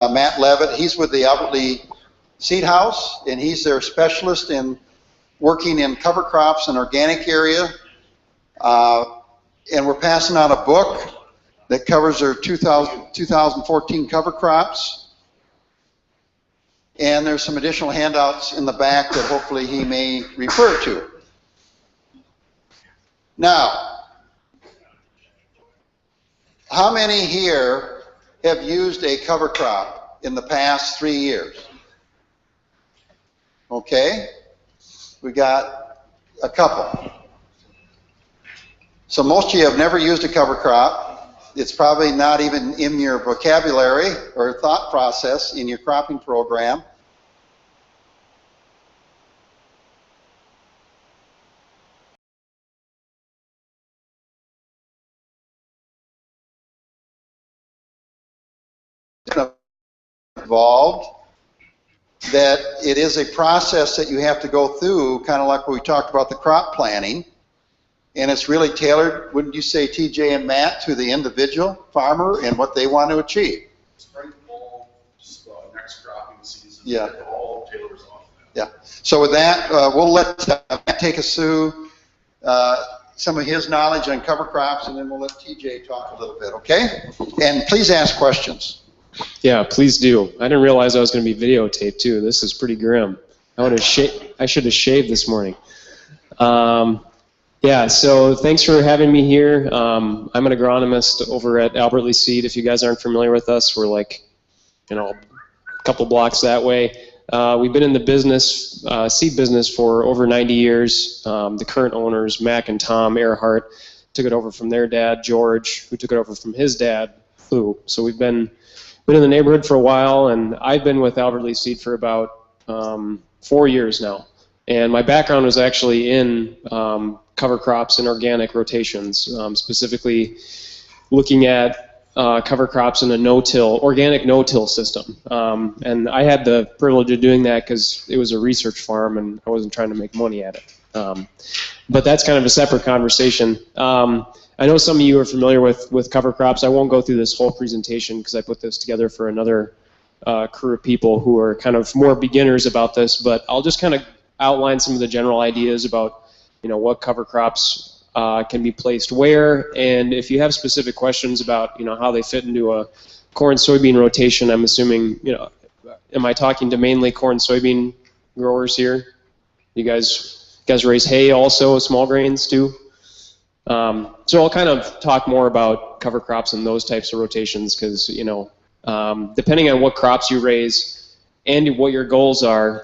Matt Levitt. He's with the Albert Lea Seed House, and he's their specialist in working in cover crops and organic area. And we're passing out a book that covers their 2014 cover crops. And there's some additional handouts in the back that hopefully he may refer to. Now, how many here have used a cover crop in the past 3 years? Okay, we got a couple. So most of you have never used a cover crop. It's probably not even in your vocabulary or thought process in your cropping program. Involved, that it is a process that you have to go through, kind of like what we talked about the crop planning, and it's really tailored, wouldn't you say, TJ and Matt, to the individual farmer and what they want to achieve. Spring, fall, next cropping season, yeah. It all tailors off that. Yeah. So with that, we'll let Matt take us through some of his knowledge on cover crops, and then we'll let TJ talk a little bit, okay? And please ask questions. Yeah, please do. I didn't realize I was going to be videotaped too. This is pretty grim. I should have shaved this morning. Yeah, so thanks for having me here. I'm an agronomist over at Albert Lea Seed. If you guys aren't familiar with us, we're like, a couple blocks that way. We've been in the business, seed business, for over 90 years. The current owners, Mac and Tom Earhart, took it over from their dad, George, who took it over from his dad, Lou. So we've been in the neighborhood for a while, and I've been with Albert Lea Seed for about 4 years now. And my background was actually in cover crops and organic rotations, specifically looking at cover crops in a organic no-till system. And I had the privilege of doing that because it was a research farm and I wasn't trying to make money at it. But that's kind of a separate conversation. I know some of you are familiar with cover crops. I won't go through this whole presentation because I put this together for another crew of people who are kind of more beginners about this, but I'll just kind of outline some of the general ideas about what cover crops can be placed where, and if you have specific questions about how they fit into a corn-soybean rotation, I'm assuming, am I talking to mainly corn-soybean growers here? You guys raise hay also, small grains too? So I'll kind of talk more about cover crops and those types of rotations because, depending on what crops you raise and what your goals are,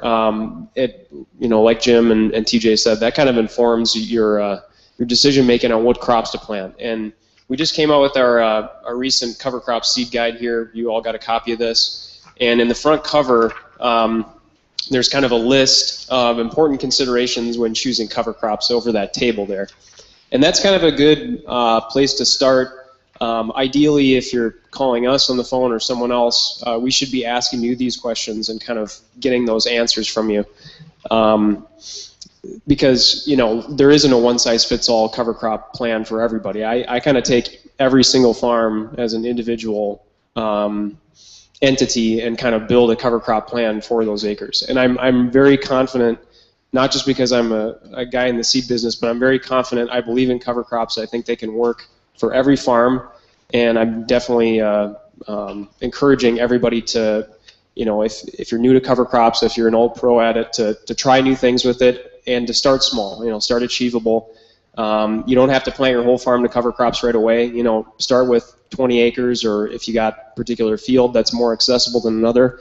like Jim and TJ said, that kind of informs your decision making on what crops to plant. And we just came out with our recent cover crop seed guide here. You all got a copy of this. And in the front cover, there's kind of a list of important considerations when choosing cover crops over that table there. And that's kind of a good place to start. Ideally, if you're calling us on the phone or someone else, we should be asking you these questions and kind of getting those answers from you. Because, there isn't a one-size-fits-all cover crop plan for everybody. I kind of take every single farm as an individual entity and kind of build a cover crop plan for those acres. And I'm very confident, not just because I'm a guy in the seed business, but I'm very confident. I believe in cover crops. I think they can work for every farm, and I'm definitely encouraging everybody to, if you're new to cover crops, if you're an old pro at it, to try new things with it and to start small. Start achievable. You don't have to plant your whole farm to cover crops right away. Start with 20 acres, or if you got a particular field that's more accessible than another.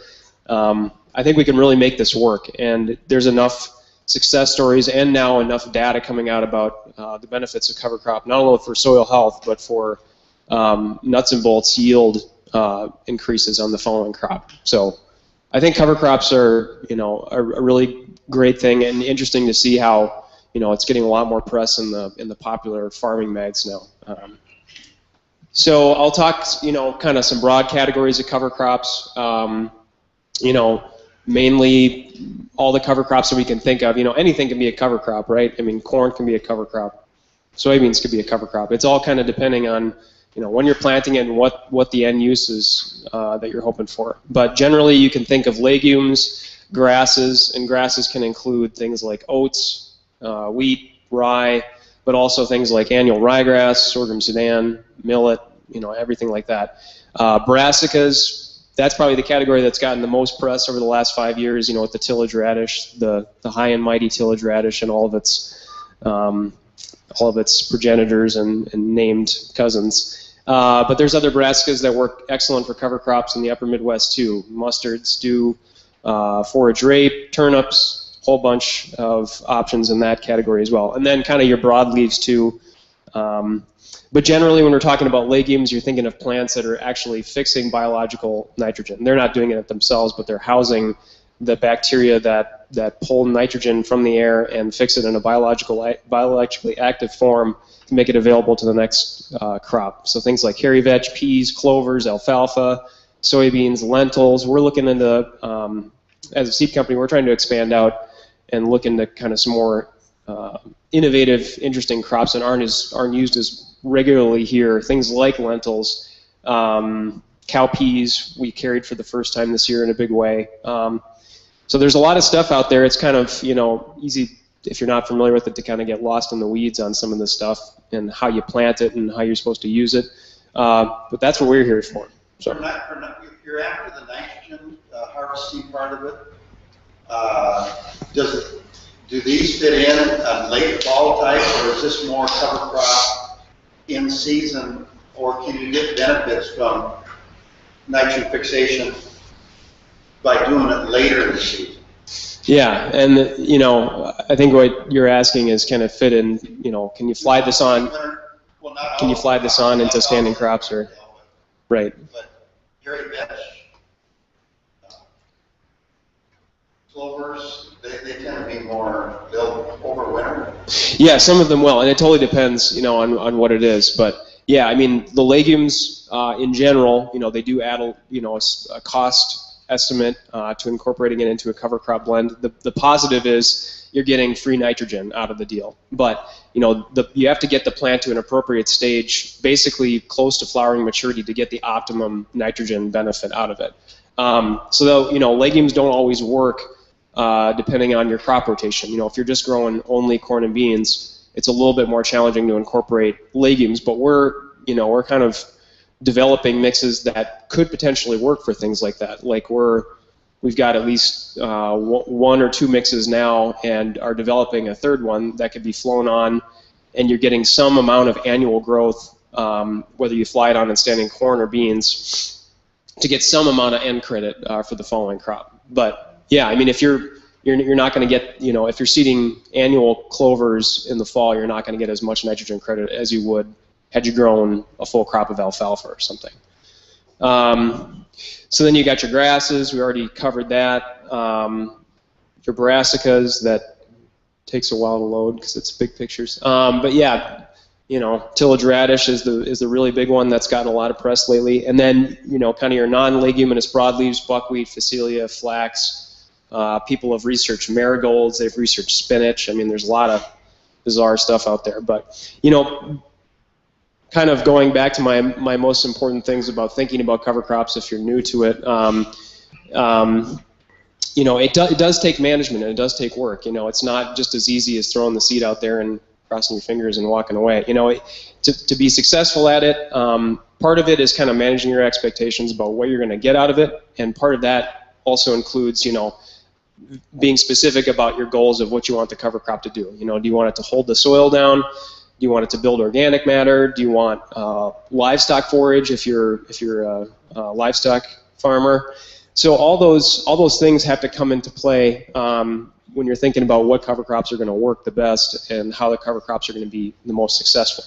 I think we can really make this work, and there's enough success stories and now enough data coming out about the benefits of cover crop, not only for soil health, but for nuts and bolts yield increases on the following crop. So I think cover crops are, a really great thing, and interesting to see how, it's getting a lot more press in the popular farming mags now. So I'll talk, kind of some broad categories of cover crops. Mainly all the cover crops that we can think of. Anything can be a cover crop, right? I mean, corn can be a cover crop. Soybeans could be a cover crop. It's all kind of depending on, when you're planting it and what the end use is that you're hoping for. But generally, you can think of legumes, grasses, and grasses can include things like oats, wheat, rye, but also things like annual ryegrass, sorghum sudan, millet, everything like that. Brassicas, that's probably the category that's gotten the most press over the last 5 years, with the tillage radish, the high and mighty tillage radish and all of its progenitors and named cousins. But there's other brassicas that work excellent for cover crops in the upper Midwest too. Mustard, stew, forage rape, turnips, whole bunch of options in that category as well. And then kind of your broadleaves too. But generally when we're talking about legumes, you're thinking of plants that are actually fixing biological nitrogen. They're not doing it themselves, but they're housing the bacteria that pull nitrogen from the air and fix it in a biologically active form to make it available to the next crop. So things like hairy vetch, peas, clovers, alfalfa, soybeans, lentils. We're looking into, as a seed company, we're trying to expand out and look into kind of some more innovative, interesting crops that aren't used as regularly here. Things like lentils, cowpeas we carried for the first time this year in a big way. So there's a lot of stuff out there. It's kind of, easy if you're not familiar with it to kind of get lost in the weeds on some of this stuff and how you plant it and how you're supposed to use it. But that's what we're here for. So. You're after the nitrogen harvesting part of it. Do these fit in a late fall type, or is this more cover crop in season, or can you get benefits from nitrogen fixation by doing it later in the season? Yeah, and I think what you're asking is, can it fit in? Can you fly this on? Can you fly this on into standing crops, or right? But hairy vetch, clovers, they tend to be more, they'll overwinter. Yeah, some of them will, and it totally depends, on what it is. But yeah, I mean, the legumes in general, they do add a cost estimate to incorporating it into a cover crop blend. The positive is you're getting free nitrogen out of the deal, but you have to get the plant to an appropriate stage, basically close to flowering maturity, to get the optimum nitrogen benefit out of it. So legumes don't always work depending on your crop rotation. If you're just growing only corn and beans, it's a little bit more challenging to incorporate legumes, but we're kind of developing mixes that could potentially work for things like that. Like we've got at least 1 or 2 mixes now, and are developing a third one that could be flown on, and you're getting some amount of annual growth, whether you fly it on in standing corn or beans, to get some amount of end credit for the following crop. But yeah, I mean, if you're not going to get, if you're seeding annual clovers in the fall, you're not going to get as much nitrogen credit as you would had you grown a full crop of alfalfa or something. So then you got your grasses. We already covered that. Your brassicas, that takes a while to load because it's big pictures. But yeah, tillage radish is the really big one that's gotten a lot of press lately. And then kind of your non-leguminous broadleaves, buckwheat, phacelia, flax. People have researched marigolds. They've researched spinach. I mean, there's a lot of bizarre stuff out there. But kind of going back to my most important things about thinking about cover crops, if you're new to it, it does take management, and it does take work. It's not just as easy as throwing the seed out there and crossing your fingers and walking away. To be successful at it, part of it is kind of managing your expectations about what you're going to get out of it, and part of that also includes, being specific about your goals of what you want the cover crop to do. Do you want it to hold the soil down? Do you want it to build organic matter? Do you want livestock forage if you're a livestock farmer? So all those things have to come into play when you're thinking about what cover crops are going to work the best and how the cover crops are going to be the most successful.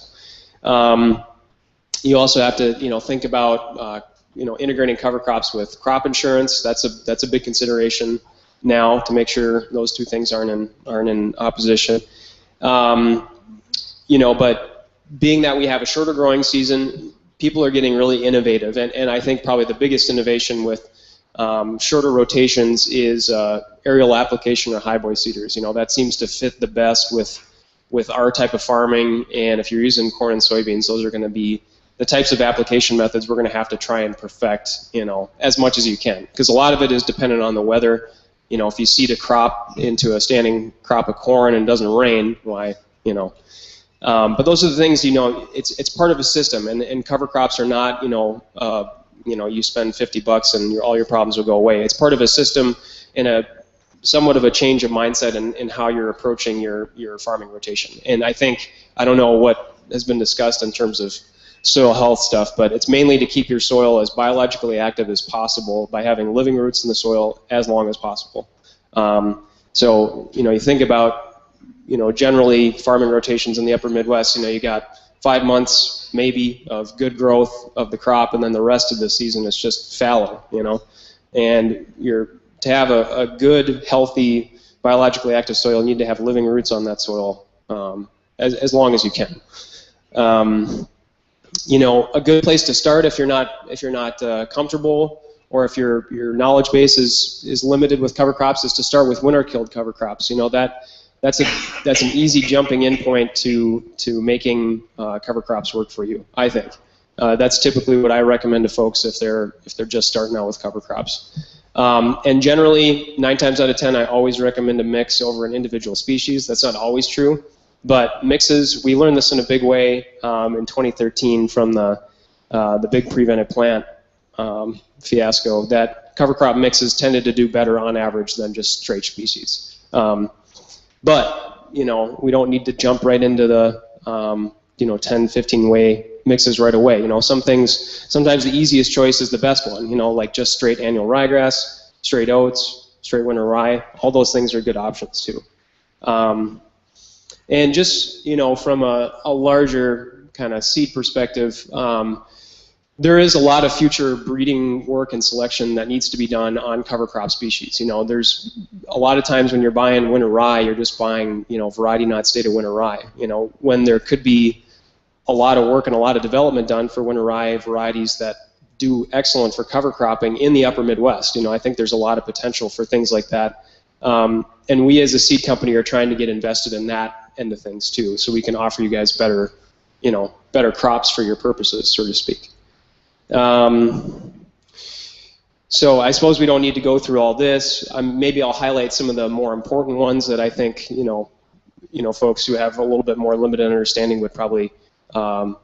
You also have to think about integrating cover crops with crop insurance. That's a big consideration now, to make sure those two things aren't in opposition. But being that we have a shorter growing season, people are getting really innovative, and I think probably the biggest innovation with shorter rotations is aerial application or highboy seeders. That seems to fit the best with our type of farming, and if you're using corn and soybeans, those are going to be the types of application methods we're going to have to try and perfect, you know, as much as you can, because a lot of it is dependent on the weather. You know, if you seed a crop into a standing crop of corn and it doesn't rain, why, you know. But those are the things, you know, it's part of a system, and cover crops are not, you know, you spend $50 and all your problems will go away. It's part of a system and a somewhat of a change of mindset in how you're approaching your farming rotation. And I think, I don't know what has been discussed in terms of soil health stuff, but it's mainly to keep your soil as biologically active as possible by having living roots in the soil as long as possible. So, you know, you think about, you know, generally farming rotations in the upper Midwest, you know, you got 5 months maybe of good growth of the crop, and then the rest of the season is just fallow, you know. And to have a good, healthy, biologically active soil, you need to have living roots on that soil as long as you can. You know, a good place to start if you're not comfortable, or if your knowledge base is limited with cover crops, is to start with winter-killed cover crops. You know, that's an easy jumping in point to making cover crops work for you, I think. That's typically what I recommend to folks if they're just starting out with cover crops. And generally, 9 times out of 10, I always recommend a mix over an individual species. That's not always true, but mixes, we learned this in a big way in 2013 from the big prevented plant fiasco, that cover crop mixes tended to do better on average than just straight species. But, you know, we don't need to jump right into the, you know, 10, 15 way mixes right away. You know, sometimes the easiest choice is the best one, you know, like just straight annual ryegrass, straight oats, straight winter rye. All those things are good options too. And just, you know, from a larger kind of seed perspective, there is a lot of future breeding work and selection that needs to be done on cover crop species. You know, there's a lot of times when you're buying winter rye, you're just buying, you know, variety not state of winter rye. You know, when there could be a lot of work and a lot of development done for winter rye varieties that do excellent for cover cropping in the upper Midwest. You know, I think there's a lot of potential for things like that. And we as a seed company are trying to get invested in that end of things too, so we can offer you guys better, you know, better crops for your purposes, so to speak. So I suppose we don't need to go through all this. Maybe I'll highlight some of the more important ones that I think, you know, folks who have a little bit more limited understanding would probably, you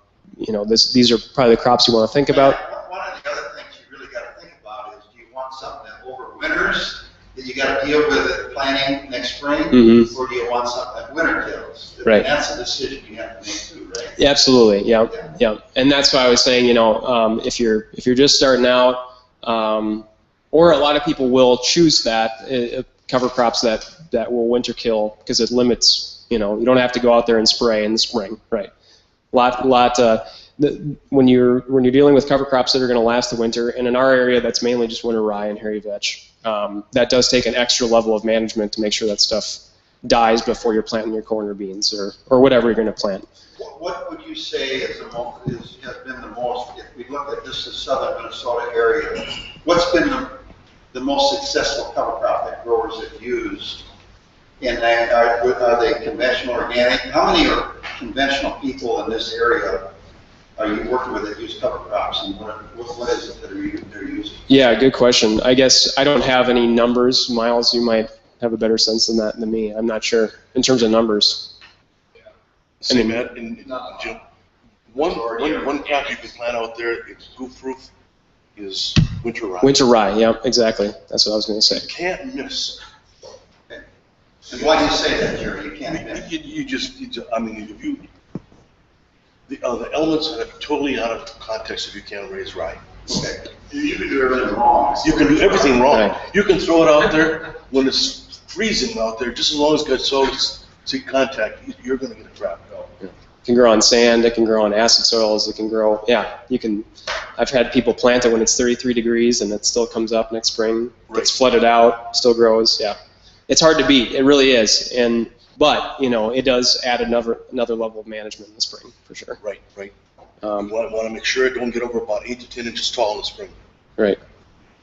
know, these are probably the crops you want to think about. One of the other things you really got to think about is, do you want something that overwinters that you got to deal with at planting next spring, or do you want something that winter kills? Right. And that's a decision you have to make too, right? Yeah, absolutely. Yeah, yeah. And that's why I was saying, you know, if you're just starting out, or a lot of people will choose that cover crops that will winter kill because it limits. You know, you don't have to go out there and spray in the spring, right? When you're dealing with cover crops that are going to last the winter, and in our area, that's mainly just winter rye and hairy vetch. That does take an extra level of management to make sure that stuff dies before you're planting your corn or beans or whatever you're going to plant. What would you say has been the most, if we look at just the southern Minnesota area, what's been the most successful cover crop that growers have used? And are they conventional, organic? How many are conventional people in this area are you working with that use cover crops, and what is it that they're using? Yeah, good question. I guess I don't have any numbers. Miles, you might have a better sense than that than me. I'm not sure in terms of numbers. I mean, Matt, Jim, one crop you can plant out there, it's goof-proof, is winter rye. Winter rye, yeah, exactly. That's what I was going to say. You can't miss. Okay. And why do you say that, Jerry? You can't miss. You just, I mean, if you, the elements are totally out of context if you can't raise rye. Okay. You can do everything wrong. You can do everything wrong. Right. You can throw it out there when it's freezing out there, just as long as it's got soil contact, you're going to get a crop. It can grow on sand, it can grow on acid soils, it can grow, yeah, you can, I've had people plant it when it's 33 degrees and it still comes up next spring, gets flooded out, still grows, yeah. It's hard to beat, it really is, but, you know, it does add another level of management in the spring, for sure. Right. You want to make sure it don't get over about 8 to 10 inches tall in the spring. Right.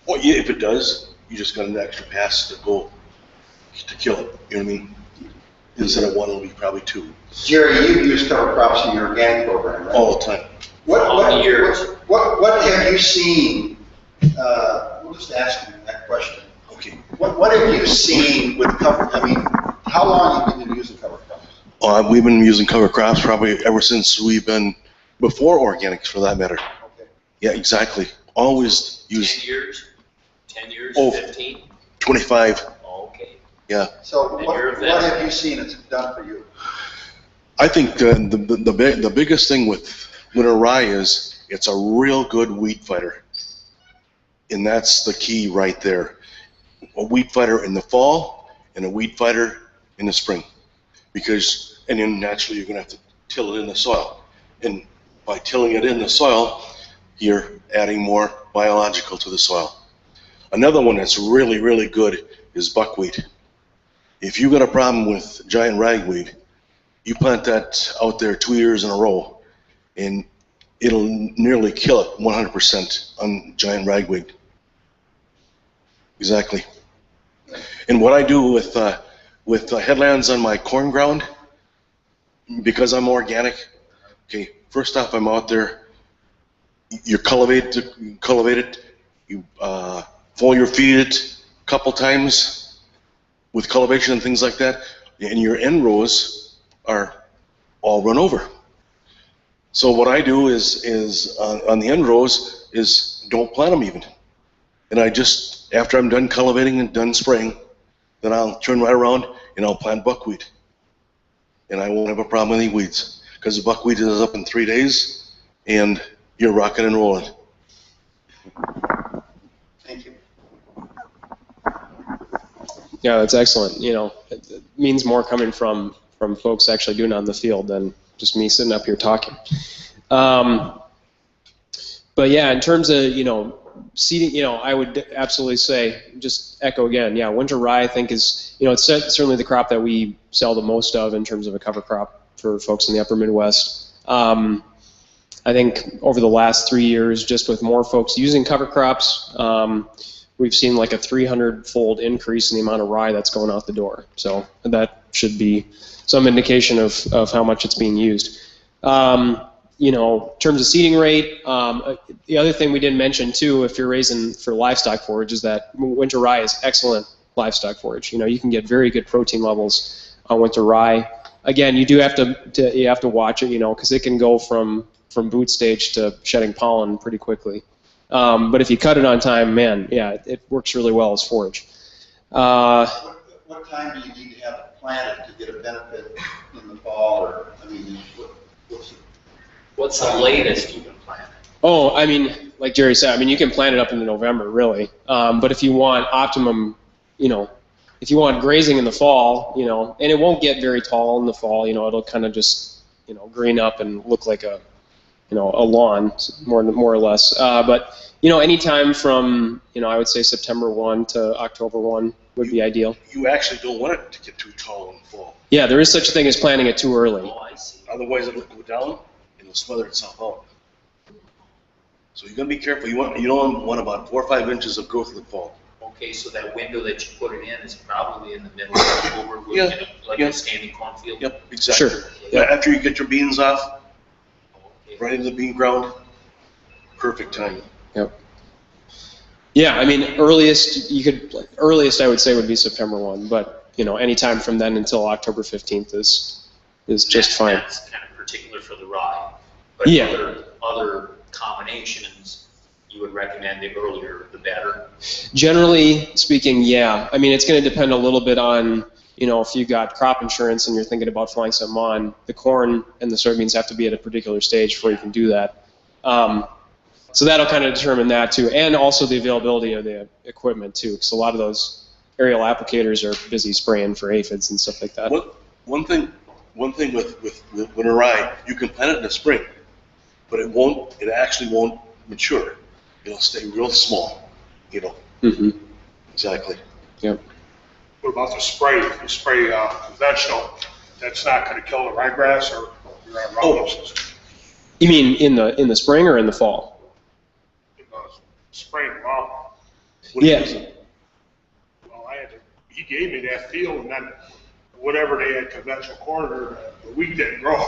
Well, yeah, if it does, you just got an extra pass to go to kill it, you know what I mean? Instead of one, it'll be probably 2. Jerry, you use cover crops in your organic program, right? All the time. What have you seen? We'll just ask you that question. Okay. What have you seen with cover? I mean, how long have you been using cover crops? We've been using cover crops probably ever since we've been, before organics for that matter. Okay. Yeah, exactly. Always use 10 years? 10 years? Oh. 15? 25. Oh, okay. Yeah. So And what you're a veteran. have you seen it's done for you? I think the biggest thing with winter rye is it's a real good weed fighter. And that's the key right there. A weed fighter in the fall and a weed fighter in the spring. Because, and then naturally you're gonna have to till it in the soil. And by tilling it in the soil, you're adding more biological to the soil. Another one that's really, really good is buckwheat. If you got a problem with giant ragweed, you plant that out there 2 years in a row, and it'll nearly kill it 100% on giant ragweed. Exactly. And what I do with headlands on my corn ground, because I'm organic, okay, first off, I'm out there, you cultivate it, you foliar feed it a couple times with cultivation and things like that, and your end rows are all run over. So what I do is on the end rows is don't plant them even. And I just, after I'm done cultivating and done spraying, then I'll turn right around and I'll plant buckwheat. And I won't have a problem with any weeds, because the buckwheat is up in 3 days and you're rocking and rolling. Thank you. Yeah, that's excellent. You know, it means more coming from folks actually doing it on the field than just me sitting up here talking. But yeah, in terms of, you know, seeding, you know, I would absolutely say, just echo again, yeah, winter rye I think is, you know, it's certainly the crop that we sell the most of in terms of a cover crop for folks in the upper Midwest. I think over the last 3 years, just with more folks using cover crops, we've seen like a 300-fold increase in the amount of rye that's going out the door. So that should be some indication of how much it's being used. You know, in terms of seeding rate, the other thing we didn't mention too, if you're raising for livestock forage, is that winter rye is excellent livestock forage. You know, you can get very good protein levels on winter rye. Again, you do have to watch it, you know, because it can go from boot stage to shedding pollen pretty quickly. But if you cut it on time, man, yeah, it works really well as forage. What time do you need to have it planted to get a benefit in the fall? Or, I mean, What's the latest you can plant? Oh, I mean, like Jerry said, I mean, you can plant it up into November, really. But if you want optimum, you know, if you want grazing in the fall, you know, and it won't get very tall in the fall, you know, it'll kind of just, you know, green up and look like a, you know, a lawn, more or less. But, you know, anytime from, you know, I would say September 1 to October 1 would be ideal. You actually don't want it to get too tall in the fall. Yeah, there is such a thing as planting it too early. Oh, I see. Otherwise it'll go down and it'll smother itself out. So you're gonna be careful. You don't want about 4 or 5 inches of growth in the fall. Okay, so that window that you put it in is probably in the middle of October, Yeah, like yeah. a standing cornfield? Yep, exactly. Sure. Yeah, after you get your beans off, Okay. right into the bean ground, perfect time. Yep. Yeah, I mean, earliest I would say would be September 1, but you know, any time from then until October 15th is just fine. That's kind of particular for the rye. But Yeah. other combinations, you would recommend the earlier the better. Generally speaking, yeah. I mean, it's going to depend a little bit on, you know, if you got crop insurance and you're thinking about flying something on, the corn and the soybeans have to be at a particular stage before you can do that. So that'll kind of determine that too, and also the availability of the equipment too, because a lot of those aerial applicators are busy spraying for aphids and stuff like that. One thing with winter rye, you can plant it in the spring, but it actually won't mature. It'll stay real small, you know. Mm-hmm. Exactly. Yep. What about the spray? If you spray conventional, that's not going to kill the ryegrass or your Roundup system. You mean in the spring or in the fall? Spraying well. What do you Yeah. use? Well, he gave me that field, and then whatever they had conventional corn, the wheat didn't grow.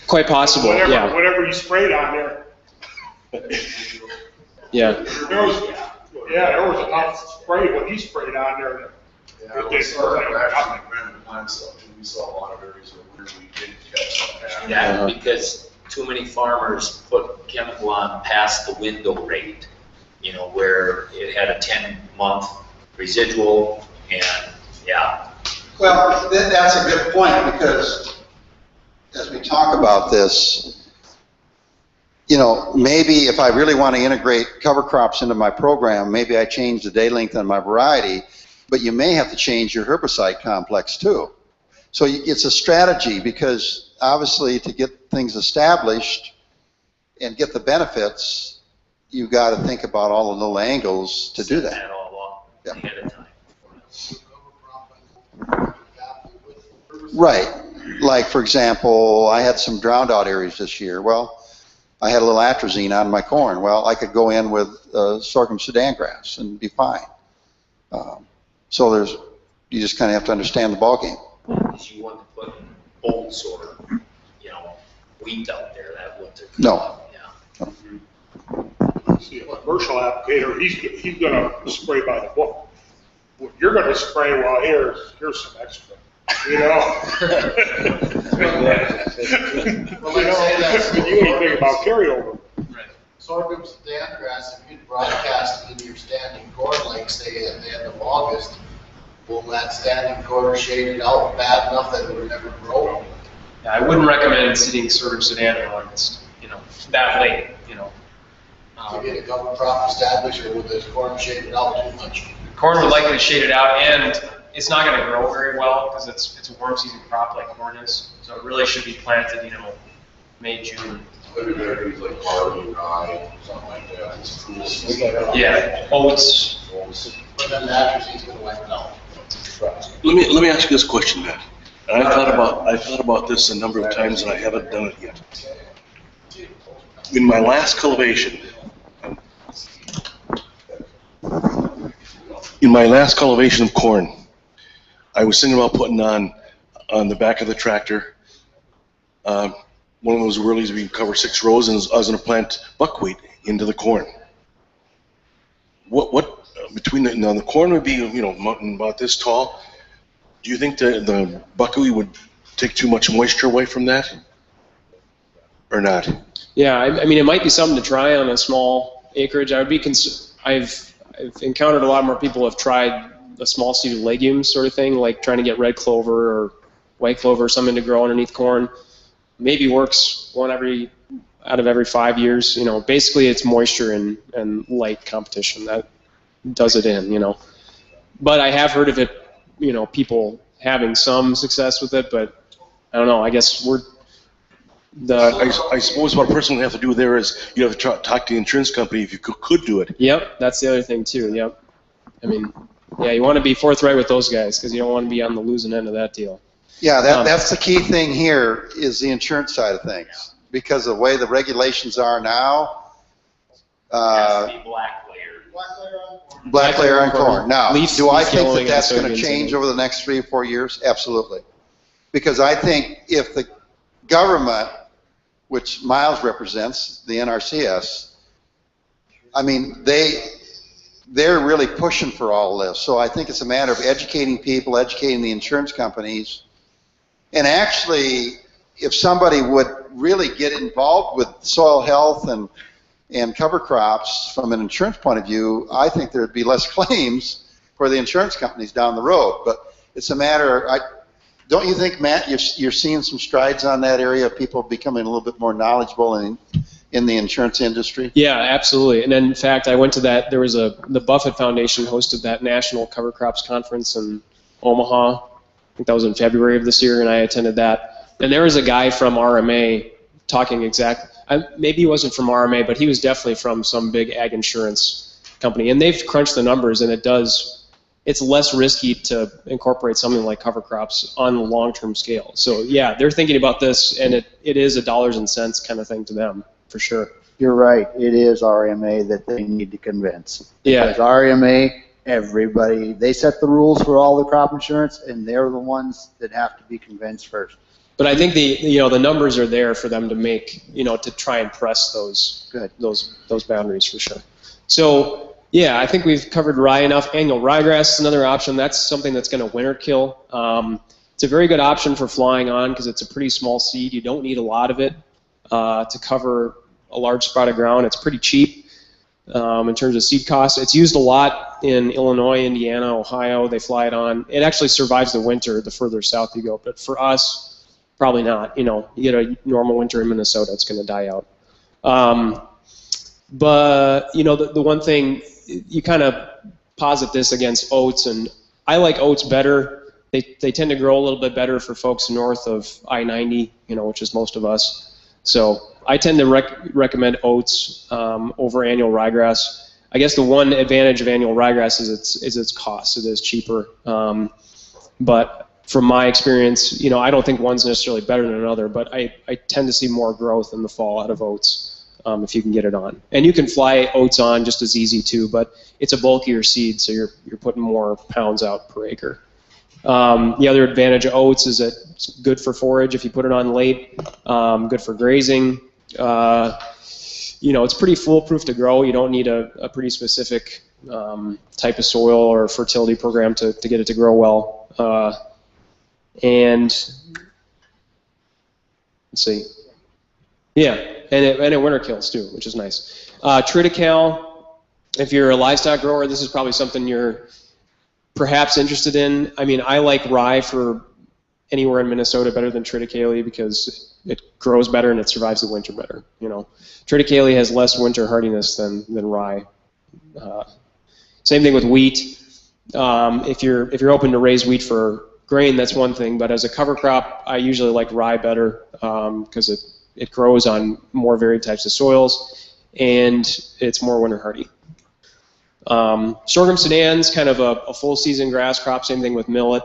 Quite possible, yeah. Whatever you sprayed on there. Yeah. There was a tough spray, what he sprayed on there. Yeah, we started actually ran the plant stuff, and we saw a lot of areas where we didn't catch on. Yeah, because too many farmers put chemical on past the window rate, you know, where it had a 10-month residual, and, yeah. Well, that's a good point, because as we talk about this, you know, maybe if I really want to integrate cover crops into my program, maybe I change the day length on my variety, but you may have to change your herbicide complex too. So it's a strategy, because obviously to get things established and get the benefits, you got to think about all the little angles to do Set that. all up Yeah. ahead of time. Right. Like, for example, I had some drowned out areas this year. Well, I had a little atrazine on my corn. Well, I could go in with sorghum Sudan grass and be fine. So you just kind of have to understand the ballgame. Because you want to put oats or, you know, wheat out there, that would. No. Yeah. See, a commercial applicator, he's gonna spray by the book. What you're gonna spray, well, here's some extra, you know? Well, like say that's- You ain't thinking about carryover. Sorghum Sudan grass, if you broadcast it into your standing corn, like say at the end of August, will that standing corn shade it out bad enough that it would never grow? Yeah, I wouldn't recommend seeding sorghum Sudan in August, you know, that late, you know. To get a cover crop established, or will this corn shade it out too much? Corn would likely shade it out, and it's not going to grow very well because it's a warm season crop like corn is. So it really should be planted, you know, May, June. Maybe there is like barley, rye, something like that. It's cool. Yeah, oats. But then the atrazine's gonna wipe it out. Let me ask you this question, Matt. And I thought about this a number of times, and I haven't done it yet. In my last cultivation, of corn, I was thinking about putting on the back of the tractor one of those whirlies we cover 6 rows, and I was going to plant buckwheat into the corn. What between the corn would be, you know, about this tall. Do you think the buckwheat would take too much moisture away from that, or not? Yeah, I mean, it might be something to try on a small acreage. I would be I've encountered a lot more people have tried a small seeded legumes sort of thing, like trying to get red clover or white clover or something to grow underneath corn. Maybe works one out of every 5 years. You know, basically it's moisture and light competition that does it in, you know. But I have heard of it, you know, people having some success with it, but I don't know, I guess I suppose what a person would have to do there is you have to talk to the insurance company if you could do it. Yep, that's the other thing too, yep. I mean, yeah, you want to be forthright with those guys because you don't want to be on the losing end of that deal. Yeah, that's the key thing here is the insurance side of things. Because of the way the regulations are now, It has to be black layered. black layer on corn. Now, do I think yellowing that that's and going to soybeans change and- over the next 3 or 4 years? Absolutely. Because I think if the government, which Miles represents, the NRCS, I mean, they're really pushing for all this. So I think it's a matter of educating people, educating the insurance companies. And actually, if somebody would really get involved with soil health and cover crops from an insurance point of view, I think there'd be less claims for the insurance companies down the road. But it's a matter, don't you think, Matt, you're seeing some strides on that area of people becoming a little bit more knowledgeable in the insurance industry? Yeah, absolutely. And in fact, I went to that, the Buffett Foundation hosted that National Cover Crops Conference in Omaha. I think that was in February of this year, and I attended that. And there was a guy from RMA talking maybe he wasn't from RMA, but he was definitely from some big ag insurance company. And they've crunched the numbers, and it's less risky to incorporate something like cover crops on a long-term scale. So yeah, they're thinking about this, and it is a dollars and cents kind of thing to them, for sure. You're right, it is RMA that they need to convince. Yeah. Because RMA, everybody, they set the rules for all the crop insurance, and they're the ones that have to be convinced first. But I think the numbers are there for them to make, to try and press those boundaries for sure. So yeah, I think we've covered rye enough. Annual ryegrass is another option. That's something that's going to winter kill. It's a very good option for flying on because it's a pretty small seed. You don't need a lot of it to cover a large spot of ground. It's pretty cheap in terms of seed costs. It's used a lot in Illinois, Indiana, Ohio. They fly it on. It actually survives the winter the further south you go. But for us, probably not. You get a normal winter in Minnesota, it's going to die out. But the one thing, you kind of posit this against oats, and I like oats better. They tend to grow a little bit better for folks north of I-90, which is most of us. So I tend to recommend oats over annual ryegrass. I guess the one advantage of annual ryegrass is its cost. It is cheaper. But from my experience, I don't think one's necessarily better than another, but I tend to see more growth in the fall out of oats if you can get it on. And you can fly oats on just as easy too, but it's a bulkier seed, so you're putting more pounds out per acre. The other advantage of oats is that it's good for forage if you put it on late, good for grazing. It's pretty foolproof to grow. You don't need a pretty specific type of soil or fertility program to get it to grow well. And let's see. Yeah, and it winter kills too, which is nice. Triticale, if you're a livestock grower, this is probably something you're perhaps interested in. I mean, I like rye for anywhere in Minnesota better than triticale because it grows better and it survives the winter better. Triticale has less winter hardiness than rye. Same thing with wheat. If you're open to raise wheat for grain, that's one thing. But as a cover crop, I usually like rye better because it grows on more varied types of soils and it's more winter hardy. Sorghum Sudan's kind of a full season grass crop. Same thing with millet.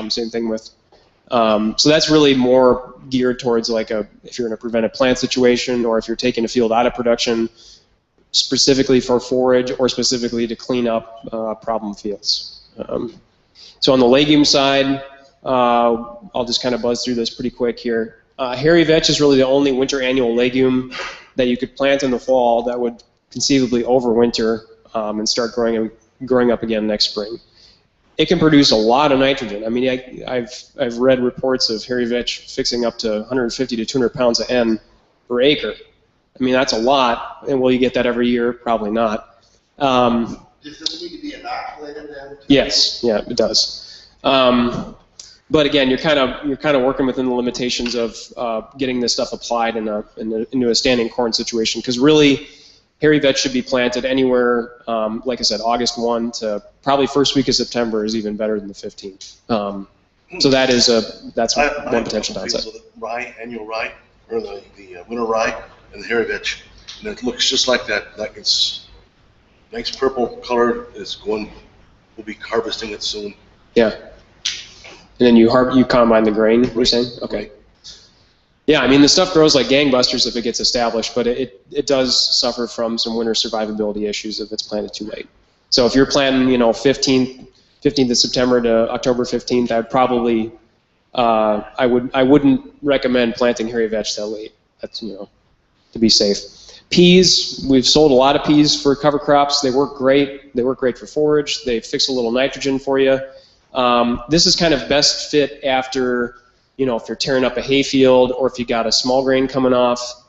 Same thing with. So that's really more geared towards if you're in a prevented plant situation or if you're taking a field out of production specifically for forage or specifically to clean up problem fields. So on the legume side, I'll just kind of buzz through this pretty quick here. Hairy vetch is really the only winter annual legume that you could plant in the fall that would conceivably overwinter and start growing up again next spring. It can produce a lot of nitrogen. I mean, I've read reports of hairy vetch fixing up to 150 to 200 pounds of N per acre. I mean, that's a lot. And will you get that every year? Probably not. Does this need to be inoculated then? Yes, yeah, it does. But again, you're kind of working within the limitations of getting this stuff applied into a standing corn situation, because really, hairy vetch should be planted anywhere, like I said, August 1 to probably first week of September is even better than the 15th. So that's one potential downside. So the rye, annual rye, or the winter rye, and the hairy vetch, and it looks just like that. Like it's nice purple color. We'll be harvesting it soon. Yeah. And then you combine the grain, you're saying? Okay. Yeah, I mean, the stuff grows like gangbusters if it gets established, but it does suffer from some winter survivability issues if it's planted too late. So if you're planting, 15th of September to October 15th, I'd probably, I wouldn't recommend planting hairy vetch that late. That's, to be safe. Peas, we've sold a lot of peas for cover crops. They work great. They work great for forage. They fix a little nitrogen for you. This is kind of best fit after, if you're tearing up a hayfield or if you got a small grain coming off,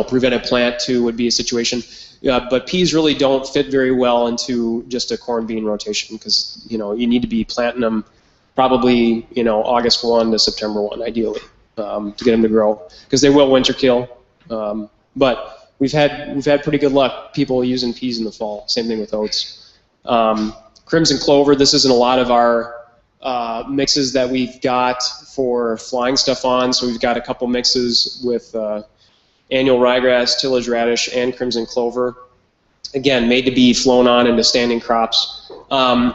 prevented plant too would be a situation. But peas really don't fit very well into just a corn bean rotation because, you need to be planting them probably, August 1 to September 1 ideally to get them to grow because they will winter kill. But we've had pretty good luck people using peas in the fall. Same thing with oats. Crimson clover, this isn't a lot of our mixes that we've got for flying stuff on, so we've got a couple mixes with annual ryegrass, tillage radish, and crimson clover. Again, made to be flown on into standing crops. In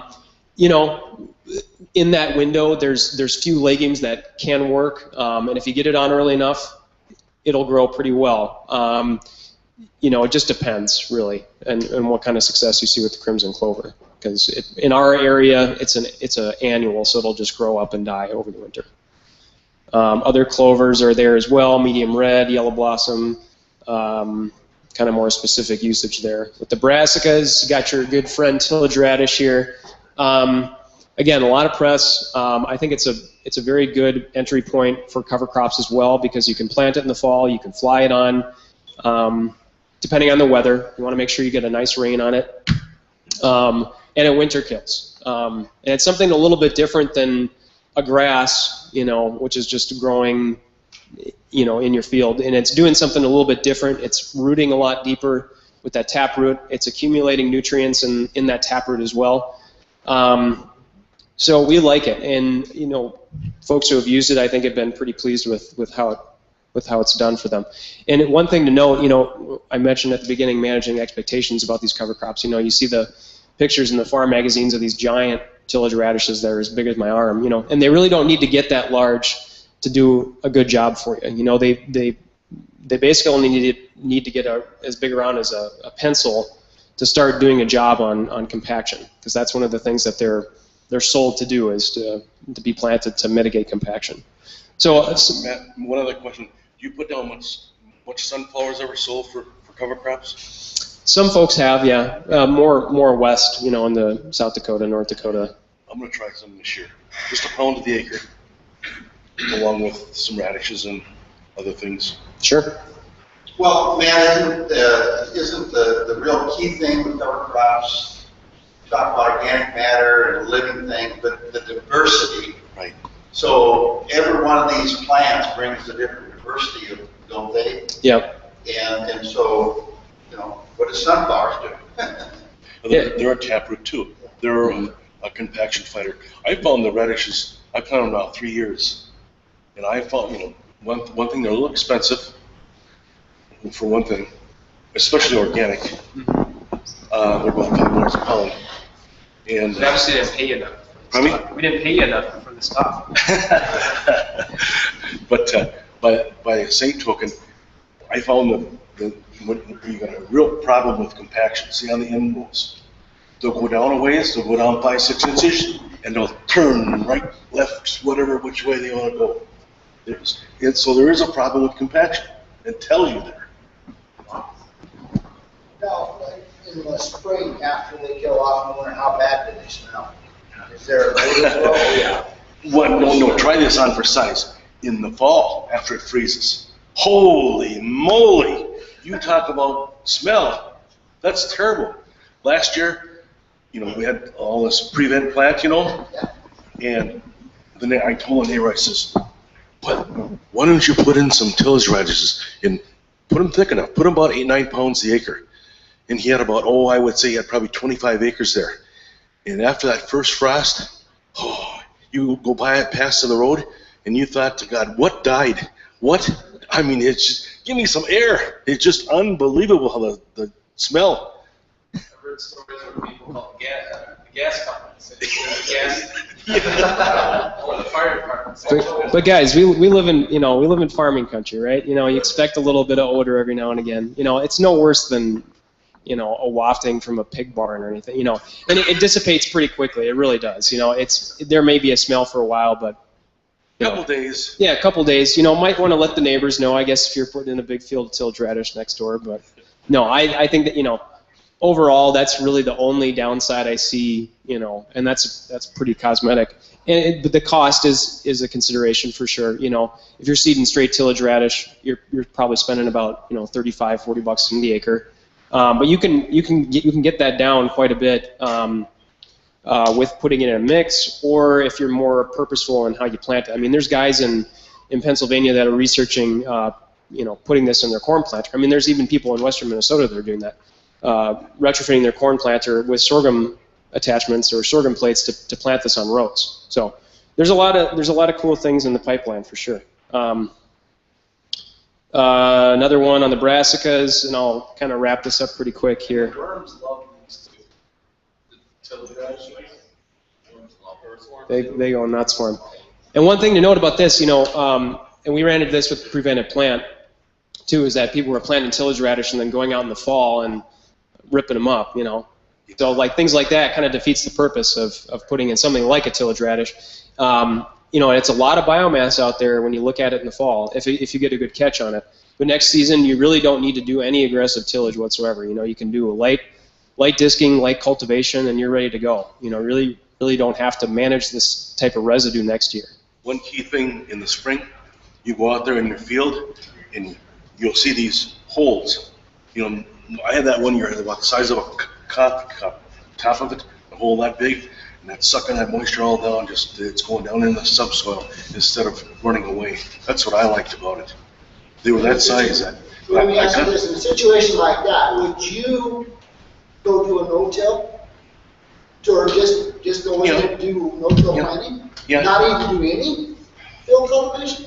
that window, there's few legumes that can work, and if you get it on early enough, it'll grow pretty well. It just depends, really, and what kind of success you see with the crimson clover. Because in our area, it's an annual, so it'll just grow up and die over the winter. Other clovers are there as well, medium red, yellow blossom, kind of more specific usage there. With the brassicas, you got your good friend tillage radish here. Again, a lot of press. I think it's a very good entry point for cover crops as well, because you can plant it in the fall, you can fly it on, depending on the weather. You want to make sure you get a nice rain on it. And it winter kills. And it's something a little bit different than a grass, which is just growing, in your field. And it's doing something a little bit different. It's rooting a lot deeper with that taproot. It's accumulating nutrients in that taproot as well. So we like it. And, folks who have used it, I think, have been pretty pleased with how it's done for them. And one thing to note, I mentioned at the beginning managing expectations about these cover crops. You see the pictures in the farm magazines of these giant tillage radishes that are as big as my arm, and they really don't need to get that large to do a good job for you. They basically only need to get as big around as a pencil to start doing a job on compaction, because that's one of the things that they're sold to do, is to be planted to mitigate compaction. So, Matt, one other question. Do you put down much sunflowers ever sold for cover crops? Some folks have, yeah. More west, in the South Dakota, North Dakota. I'm going to try some this year. Just a pound to the acre, along with some radishes and other things. Sure. Well, Matt, isn't the real key thing with cover crops, talk about organic matter and living things, but the diversity. Right. So every one of these plants brings a different diversity, don't they? Yep. And so, what do sunflowers do? They're a taproot too. They're a compaction fighter. I found the radishes, I planted them now 3 years, and I found, one thing, they're a little expensive, for one thing, especially organic. They're about $5 a pound. And We obviously didn't pay you enough. Pardon me? We didn't pay you enough for this talk. But by the same token, I found that when you got a real problem with compaction, see on the end rows, they'll go down a ways, they'll go down 5-6 inches, and they'll turn right, left, whatever, which way they want to go. And so there is a problem with compaction. It tells you there. Now, in the spring, after they kill off, I wonder how bad do they smell? Is there a odor as well? Well, no, try this on for size. In the fall, after it freezes, holy moly, you talk about smell. That's terrible. Last year, we had all this prevent plant, and then I told the neighbor, I says, why don't you put in some tillage radishes and put them thick enough, put them about 8-9 pounds the acre. And he had about, I would say he had probably 25 acres there. And after that first frost, you go by it, past to the road, and you thought to God, what died? What? I mean, it's just, give me some air. It's just unbelievable how the smell. I've heard stories where people call it the gas companies. Or the fire department. But guys, we live in farming country, right? You expect a little bit of odor every now and again. It's no worse than a wafting from a pig barn or anything. And it dissipates pretty quickly. It really does. There may be a smell for a while, but Couple days. Yeah, a couple days. Might want to let the neighbors know, I guess, if you're putting in a big field of tillage radish next door. But no, I think that, overall, that's really the only downside I see, and that's pretty cosmetic. But the cost is a consideration for sure. If you're seeding straight tillage radish, you're probably spending about, $35-40 in the acre. But you can get that down quite a bit. With putting it in a mix, or if you're more purposeful in how you plant it. I mean, there's guys in Pennsylvania that are researching, putting this in their corn planter. I mean, there's even people in western Minnesota that are doing that, retrofitting their corn planter with sorghum attachments or sorghum plates to plant this on rows. So there's a lot of cool things in the pipeline for sure. Another one on the brassicas, and I'll kind of wrap this up pretty quick here. Worms love these too. They go nuts for them. And one thing to note about this, and we ran into this with prevented plant too, is that people were planting tillage radish and then going out in the fall and ripping them up, So things like that kind of defeats the purpose of putting in something like a tillage radish. you know, and it's a lot of biomass out there when you look at it in the fall, if you get a good catch on it. But next season, you really don't need to do any aggressive tillage whatsoever. You know, you can do a light disking, light cultivation, and you're ready to go. You know, really don't have to manage this type of residue next year. One key thing in the spring, you go out there in your field and you'll see these holes. You know, I had that one year about the size of a coffee cup, top of it, a hole that big, and that's sucking that moisture all down, just it's going down in the subsoil instead of running away. That's what I liked about it. They were that size. Let me ask you this, in a situation like that, would you go do a no-till? Or just go in and do no-till planting? Yeah. Not even do any field cultivation?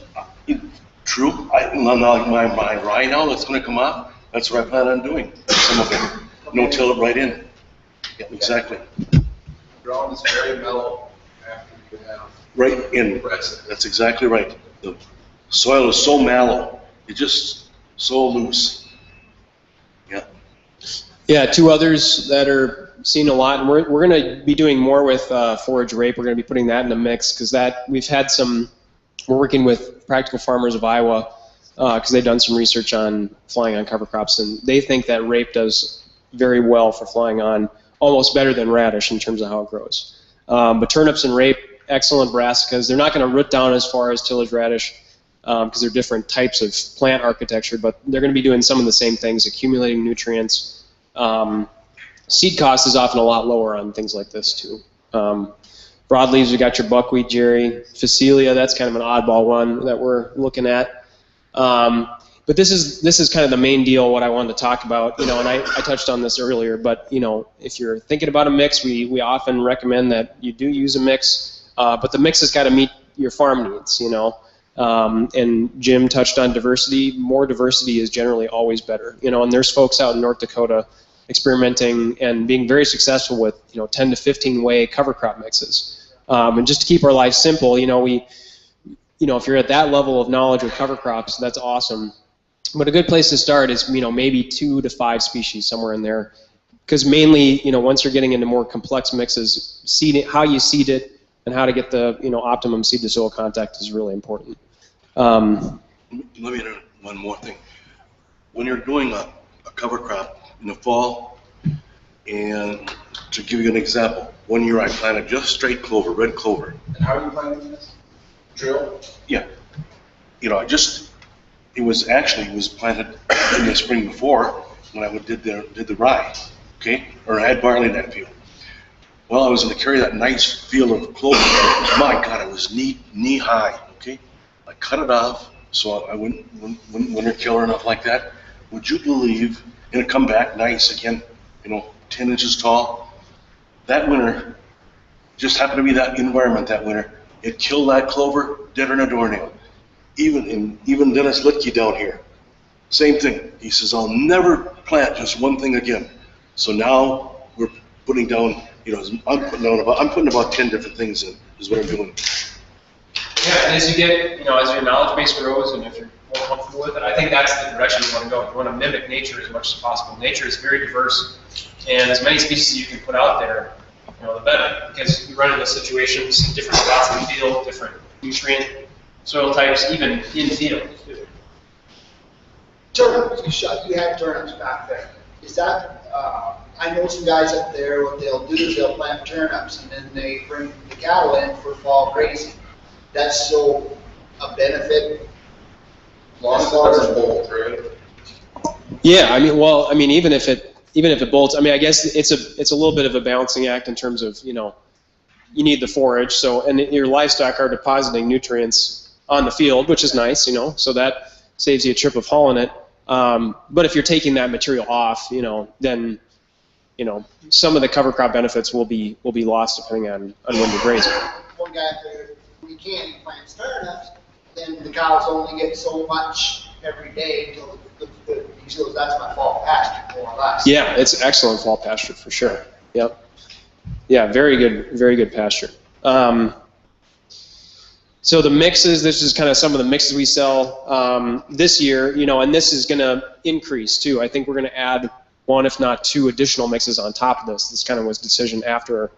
True. My rye now that's going to come off, that's what I plan on doing. Some of it. No-till it right in. Yeah, exactly. Ground is very mellow after you have. Right in. That's exactly right. The soil is so mallow. It's just so loose. Yeah. Yeah, two others that are seen a lot, and we're going to be doing more with forage rape. We're going to be putting that in the mix because we've had some. We're working with Practical Farmers of Iowa because they've done some research on flying on cover crops, and they think that rape does very well for flying on, almost better than radish in terms of how it grows. But turnips and rape, excellent brassicas. They're not going to root down as far as tillage radish because they're different types of plant architecture, but they're going to be doing some of the same things, accumulating nutrients. Seed cost is often a lot lower on things like this too. Broadleaves, we got your buckwheat, Jerry. Phacelia, that's kind of an oddball one that we're looking at. But this is kind of the main deal, what I wanted to talk about, you know, and I touched on this earlier, but, you know, if you're thinking about a mix, we often recommend that you do use a mix, but the mix has got to meet your farm needs, you know. And Jim touched on diversity. More diversity is generally always better, you know, and there's folks out in North Dakota experimenting and being very successful with, you know, 10 to 15 way cover crop mixes. And just to keep our life simple, you know, if you're at that level of knowledge with cover crops, that's awesome. But a good place to start is, you know, maybe 2 to 5 species, somewhere in there. Because mainly, you know, once you're getting into more complex mixes, seeding, how you seed it and how to get the, you know, optimum seed to soil contact is really important. Let me add one more thing. When you're doing a cover crop in the fall, and to give you an example, one year I planted just straight clover, red clover. And how are you planting this? Drill? Yeah. You know, it was planted in the spring before when I did the rye, okay? Or I had barley in that field. Well, I was going to carry that nice field of clover. My God, it was knee high, okay? I cut it off so I wouldn't winter killer enough like that. Would you believe it'll come back nice again, you know, 10 inches tall? That winter, just happened to be that environment that winter. It killed that clover deader than a doornail. Even Dennis Litke down here, same thing. He says, I'll never plant just one thing again. So now we're putting down, you know, I'm putting about 10 different things in, is what I'm doing. Yeah, and as you get, you know, as your knowledge base grows and if you're more comfortable with it, I think that's the direction you want to go. You want to mimic nature as much as possible. Nature is very diverse, and as many species as you can put out there, you know, the better, because you run into situations in different spots in the field, different nutrient, soil types, even in field. Turnips, you had turnips back there. Is that, I know some guys up there, what they'll do is they'll plant turnips and then they bring the cattle in for fall grazing. That's still a benefit. As long as it doesn't bolt, right? Yeah, even if it bolts, I mean, I guess it's a little bit of a balancing act in terms of, you know, you need the forage, so, and your livestock are depositing nutrients on the field, which is nice, you know, so that saves you a trip of hauling it. But if you're taking that material off, you know, then, you know, some of the cover crop benefits will be lost depending on when you're grazing. One guy up there, we can't plant turnips, then the cows only get so much every day until he says that's my fall pasture, more or less. Yeah, it's excellent fall pasture for sure. Yep. Yeah, very good pasture. So the mixes, this is kind of some of the mixes we sell this year, you know, and this is going to increase too. I think we're going to add 1, if not 2 additional mixes on top of this. This kind of was decision after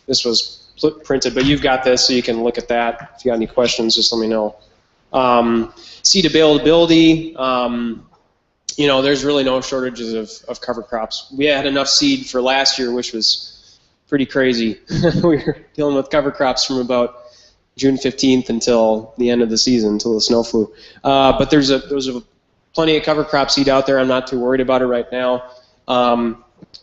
this was printed, but you've got this, so you can look at that. If you got any questions, just let me know. Seed availability, you know, there's really no shortages of cover crops. We had enough seed for last year, which was pretty crazy. We were dealing with cover crops from about June 15th until the end of the season, until the snow flew. But there's plenty of cover crop seed out there. I'm not too worried about it right now.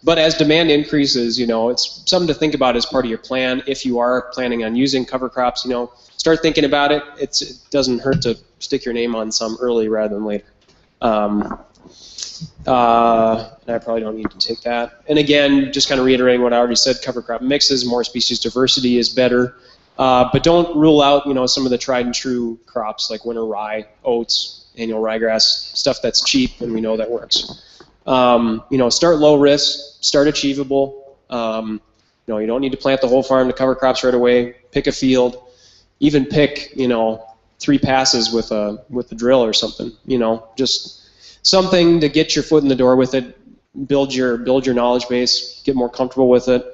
But as demand increases, you know, it's something to think about as part of your plan. If you are planning on using cover crops, you know, start thinking about it. It doesn't hurt to stick your name on some early rather than later. I probably don't need to take that. And again, just kind of reiterating what I already said, cover crop mixes, more species diversity is better. But don't rule out, you know, some of the tried and true crops like winter rye, oats, annual ryegrass, stuff that's cheap and we know that works. You know, start low risk, start achievable. You know, you don't need to plant the whole farm to cover crops right away. Pick a field, even pick, you know, 3 passes with a drill or something. You know, just something to get your foot in the door with it, build your knowledge base, get more comfortable with it.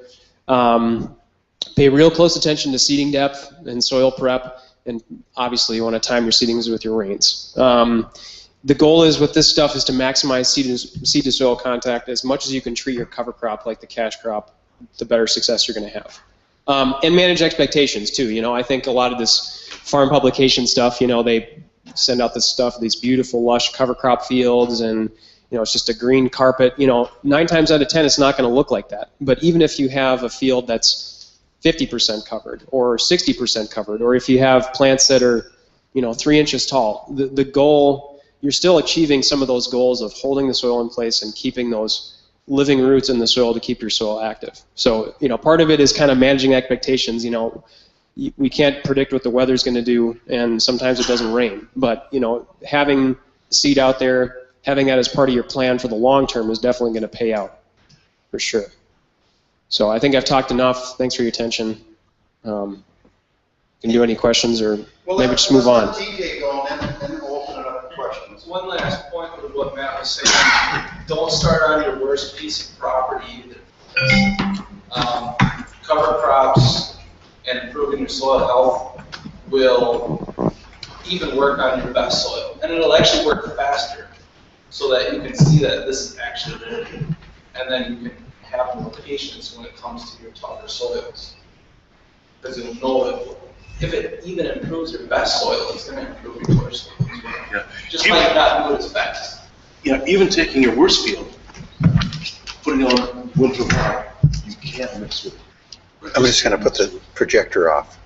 Pay real close attention to seeding depth and soil prep, and obviously you want to time your seedings with your rains. The goal is with this stuff is to maximize seed to soil contact as much as you can treat your cover crop like the cash crop, the better success you're going to have. And manage expectations too. You know, I think a lot of this farm publication stuff, you know, they send out this stuff, these beautiful lush cover crop fields, and you know, it's just a green carpet. You know, 9 times out of 10 it's not going to look like that. But even if you have a field that's 50% covered or 60% covered, or if you have plants that are, you know, 3 inches tall, the goal, you're still achieving some of those goals of holding the soil in place and keeping those living roots in the soil to keep your soil active. So, you know, part of it is kind of managing expectations. You know, we can't predict what the weather's going to do, and sometimes it doesn't rain. But, you know, having seed out there, having that as part of your plan for the long term is definitely going to pay out, for sure. So I think I've talked enough. Thanks for your attention. Can do any questions, or maybe just move on. Let's let TJ go, and then we'll open it up for questions. One last point with what Matt was saying. Don't start on your worst piece of property either. Cover crops and improving your soil health will even work on your best soil. And it'll actually work faster so that you can see that this is actually working. And then you can have more patience when it comes to your tougher soils. Because you'll know that if it even improves your best soil, it's going to improve your worst soil as well. Yeah. Just might not do it as fast. Yeah, even taking your worst field, putting it on winter rye, you can't mix with it. I'm just going to put the projector off.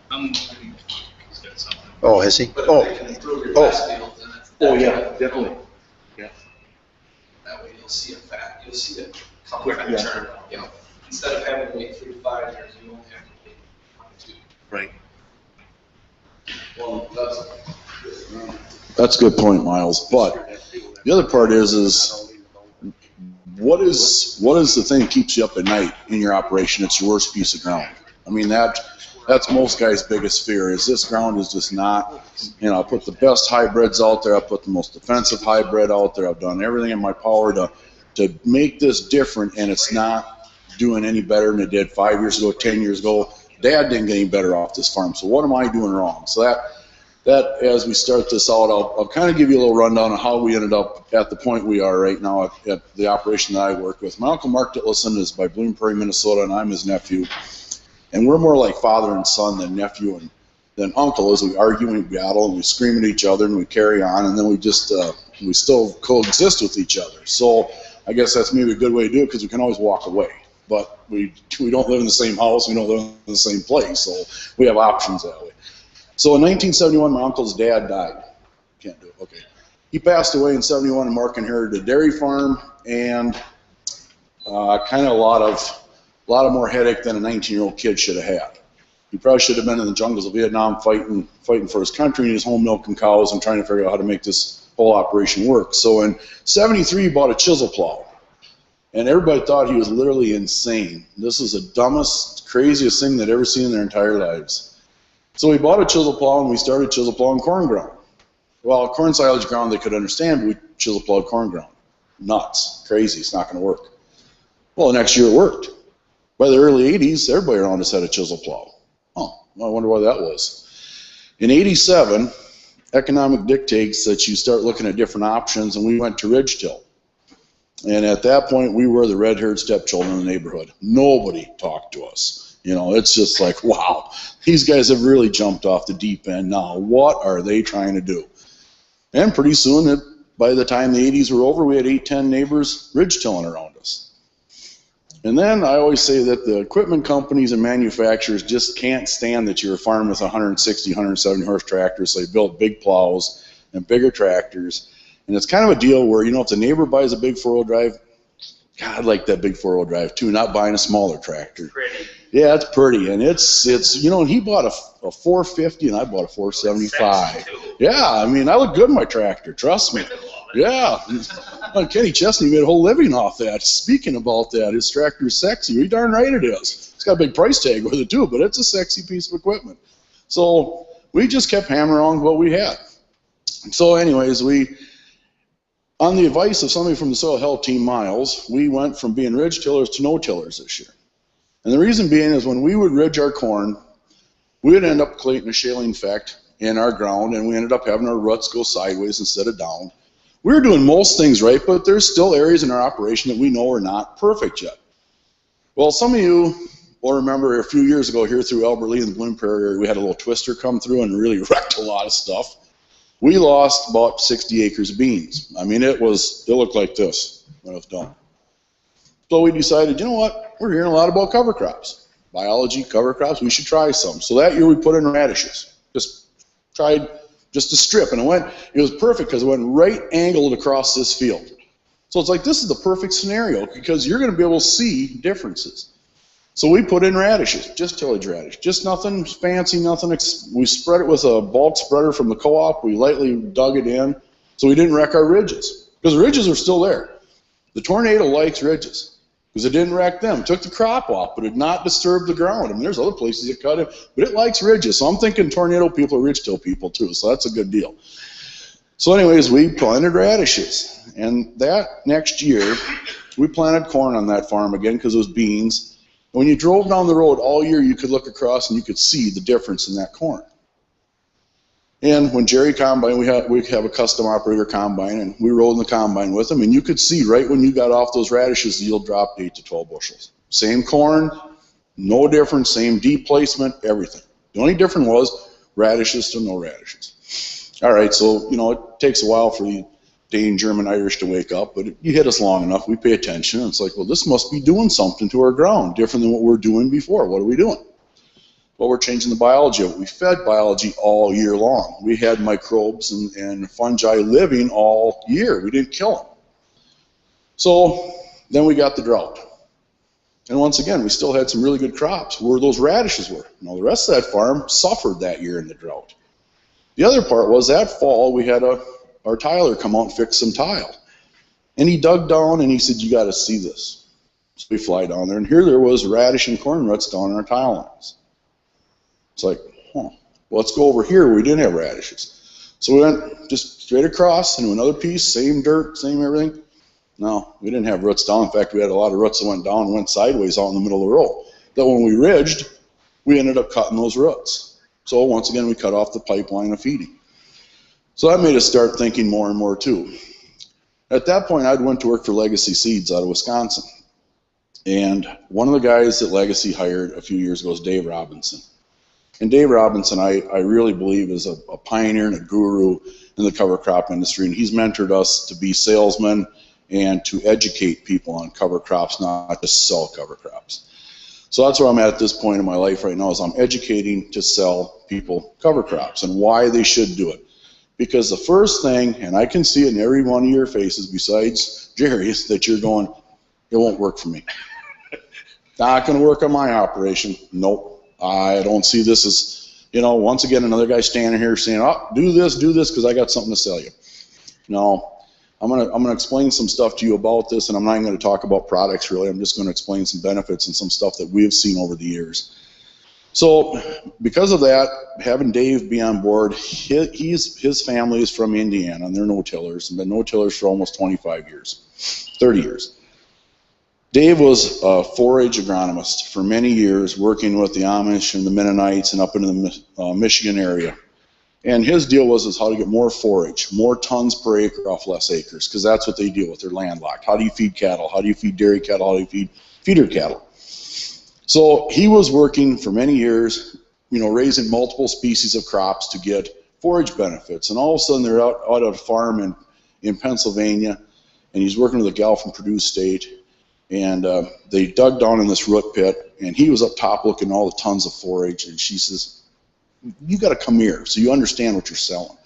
He's got something. Oh, has he? But Oh, if they can improve your best field, then it's Definitely. Yeah. that way you'll see it come Quick, back yeah. turn. You know, instead of having to wait 3 to 5 years, you only have to wait 1 or 2. Right. Well, That's a good point, Miles. But the other part is what is the thing that keeps you up at night in your operation? It's your worst piece of ground. I mean, that's most guys' biggest fear is this ground is just not, you know, I put the best hybrids out there. I put the most defensive hybrid out there. I've done everything in my power to make this different, and it's not doing any better than it did 5 years ago, 10 years ago. Dad didn't get any better off this farm. So what am I doing wrong? So that as we start this out, I'll kind of give you a little rundown of how we ended up at the point we are right now at the operation that I work with. My uncle Mark Ditlevson is by Bloom Prairie, Minnesota, and I'm his nephew. And we're more like father and son than nephew and than uncle, as we argue and we battle and we scream at each other and we carry on, and then we just we still coexist with each other. So I guess that's maybe a good way to do it, because we can always walk away. But we don't live in the same house, we don't live in the same place, so we have options that way. So in 1971, my uncle's dad died. Can't do it. Okay. He passed away in 71, and Mark inherited a dairy farm and kind of a lot of more headache than a 19-year-old kid should have had. He probably should have been in the jungles of Vietnam fighting for his country and his home, milking cows and trying to figure out how to make this whole operation work. So in 73, he bought a chisel plow. And everybody thought he was literally insane. This is the dumbest, craziest thing they'd ever seen in their entire lives. So we bought a chisel plow and we started chisel plowing corn ground. Well, corn silage ground they could understand, but we chisel plowed corn ground. Nuts. Crazy. It's not going to work. Well, the next year it worked. By the early 80s, everybody around us had a chisel plow. Oh, I wonder why that was. In 87, economic dictates that you start looking at different options, and we went to ridge till. And at that point, we were the red-haired stepchildren in the neighborhood. Nobody talked to us. You know, it's just like, wow, these guys have really jumped off the deep end now. What are they trying to do? And pretty soon, by the time the 80s were over, we had 8, 10 neighbors ridge-tilling around us. And then I always say that the equipment companies and manufacturers just can't stand that you're a farm with 160, 170 horse tractors, so they build big plows and bigger tractors. And it's kind of a deal where, you know, if the neighbor buys a big 4-wheel drive, God, I'd like that big 4-wheel drive too, not buying a smaller tractor. Pretty. Yeah, it's pretty, and it's you know, he bought a 450 and I bought a 475. Yeah, I mean, I look good in my tractor, trust me. Yeah, Kenny Chesney made a whole living off that. Speaking about that, his tractor is sexy. You're darn right it is. It's got a big price tag with it too, but it's a sexy piece of equipment. So we just kept hammering on what we had. So anyways, on the advice of somebody from the soil health team, Miles, we went from being ridge tillers to no tillers this year. And the reason being is when we would ridge our corn, we would end up creating a shaling effect in our ground, and we ended up having our roots go sideways instead of down. We were doing most things right, but there's still areas in our operation that we know are not perfect yet. Well, some of you will remember a few years ago here through Albert Lee and the Bloom Prairie area, we had a little twister come through and really wrecked a lot of stuff. We lost about 60 acres of beans. I mean, it looked like this when it was done. So we decided, you know what, we're hearing a lot about cover crops. Biology, cover crops, we should try some. So that year we put in radishes. Just tried just a strip, and it was perfect because it went right angled across this field. So it's like, this is the perfect scenario because you're going to be able to see differences. So we put in radishes, just tillage radish, just nothing fancy, nothing. We spread it with a bulk spreader from the co-op. We lightly dug it in so we didn't wreck our ridges because the ridges are still there. The tornado likes ridges because it didn't wreck them. It took the crop off, but it did not disturb the ground. I mean, there's other places that cut it, but it likes ridges. So I'm thinking tornado people are ridge till people too, so that's a good deal. So anyways, we planted radishes, and that next year, we planted corn on that farm again because it was beans. When you drove down the road all year, you could look across and you could see the difference in that corn. And when Jerry combined, we have a custom operator combine, and we rode in the combine with him, and you could see right when you got off those radishes, the yield dropped 8 to 12 bushels. Same corn, no difference, same deep placement, everything. The only difference was radishes to no radishes. All right, so, you know, it takes a while for the Dane, German, Irish to wake up, but you hit us long enough, we pay attention, and it's like, well, this must be doing something to our ground, different than what we're doing before. What are we doing? Well, we're changing the biology of it. We fed biology all year long. We had microbes and fungi living all year. We didn't kill them. So then we got the drought. And once again, we still had some really good crops where those radishes were. Now, the rest of that farm suffered that year in the drought. The other part was that fall we had our tiler come out and fix some tile. And he dug down and he said, you got to see this. So we fly down there, and here there was radish and corn roots down in our tile lines. It's like, huh, well, let's go over here where we didn't have radishes. So we went just straight across into another piece, same dirt, same everything. No, we didn't have roots down. In fact, we had a lot of roots that went down and went sideways out in the middle of the row. That when we ridged, we ended up cutting those roots. So once again, we cut off the pipeline of feeding. So that made us start thinking more and more too. At that point, I'd went to work for Legacy Seeds out of Wisconsin. And one of the guys that Legacy hired a few years ago was Dave Robinson. And Dave Robinson, I really believe, is a pioneer and a guru in the cover crop industry. And he's mentored us to be salesmen and to educate people on cover crops, not just sell cover crops. So that's where I'm at this point in my life right now, is I'm educating to sell people cover crops and why they should do it. Because the first thing, and I can see it in every one of your faces besides Jerry's, that you're going, it won't work for me. Not going to work on my operation. Nope. I don't see this as, you know, once again, another guy standing here saying, oh, do this, because I got something to sell you. No, I'm gonna explain some stuff to you about this, and I'm not even going to talk about products really. I'm just going to explain some benefits and some stuff that we have seen over the years. So because of that, having Dave be on board, his family is from Indiana, and they're no-tillers, and been no-tillers for almost 25 years, 30 years. Dave was a forage agronomist for many years, working with the Amish and the Mennonites and up into the Michigan area. And his deal was how to get more forage, more tons per acre off less acres, because that's what they deal with. They're landlocked. How do you feed cattle? How do you feed dairy cattle? How do you feed feeder cattle? So he was working for many years, raising multiple species of crops to get forage benefits. And all of a sudden they're out at a farm in Pennsylvania, and he's working with a gal from Purdue State. And they dug down in this root pit, and he was up top looking at all the tons of forage, and she says, you got to come here so you understand what you're selling.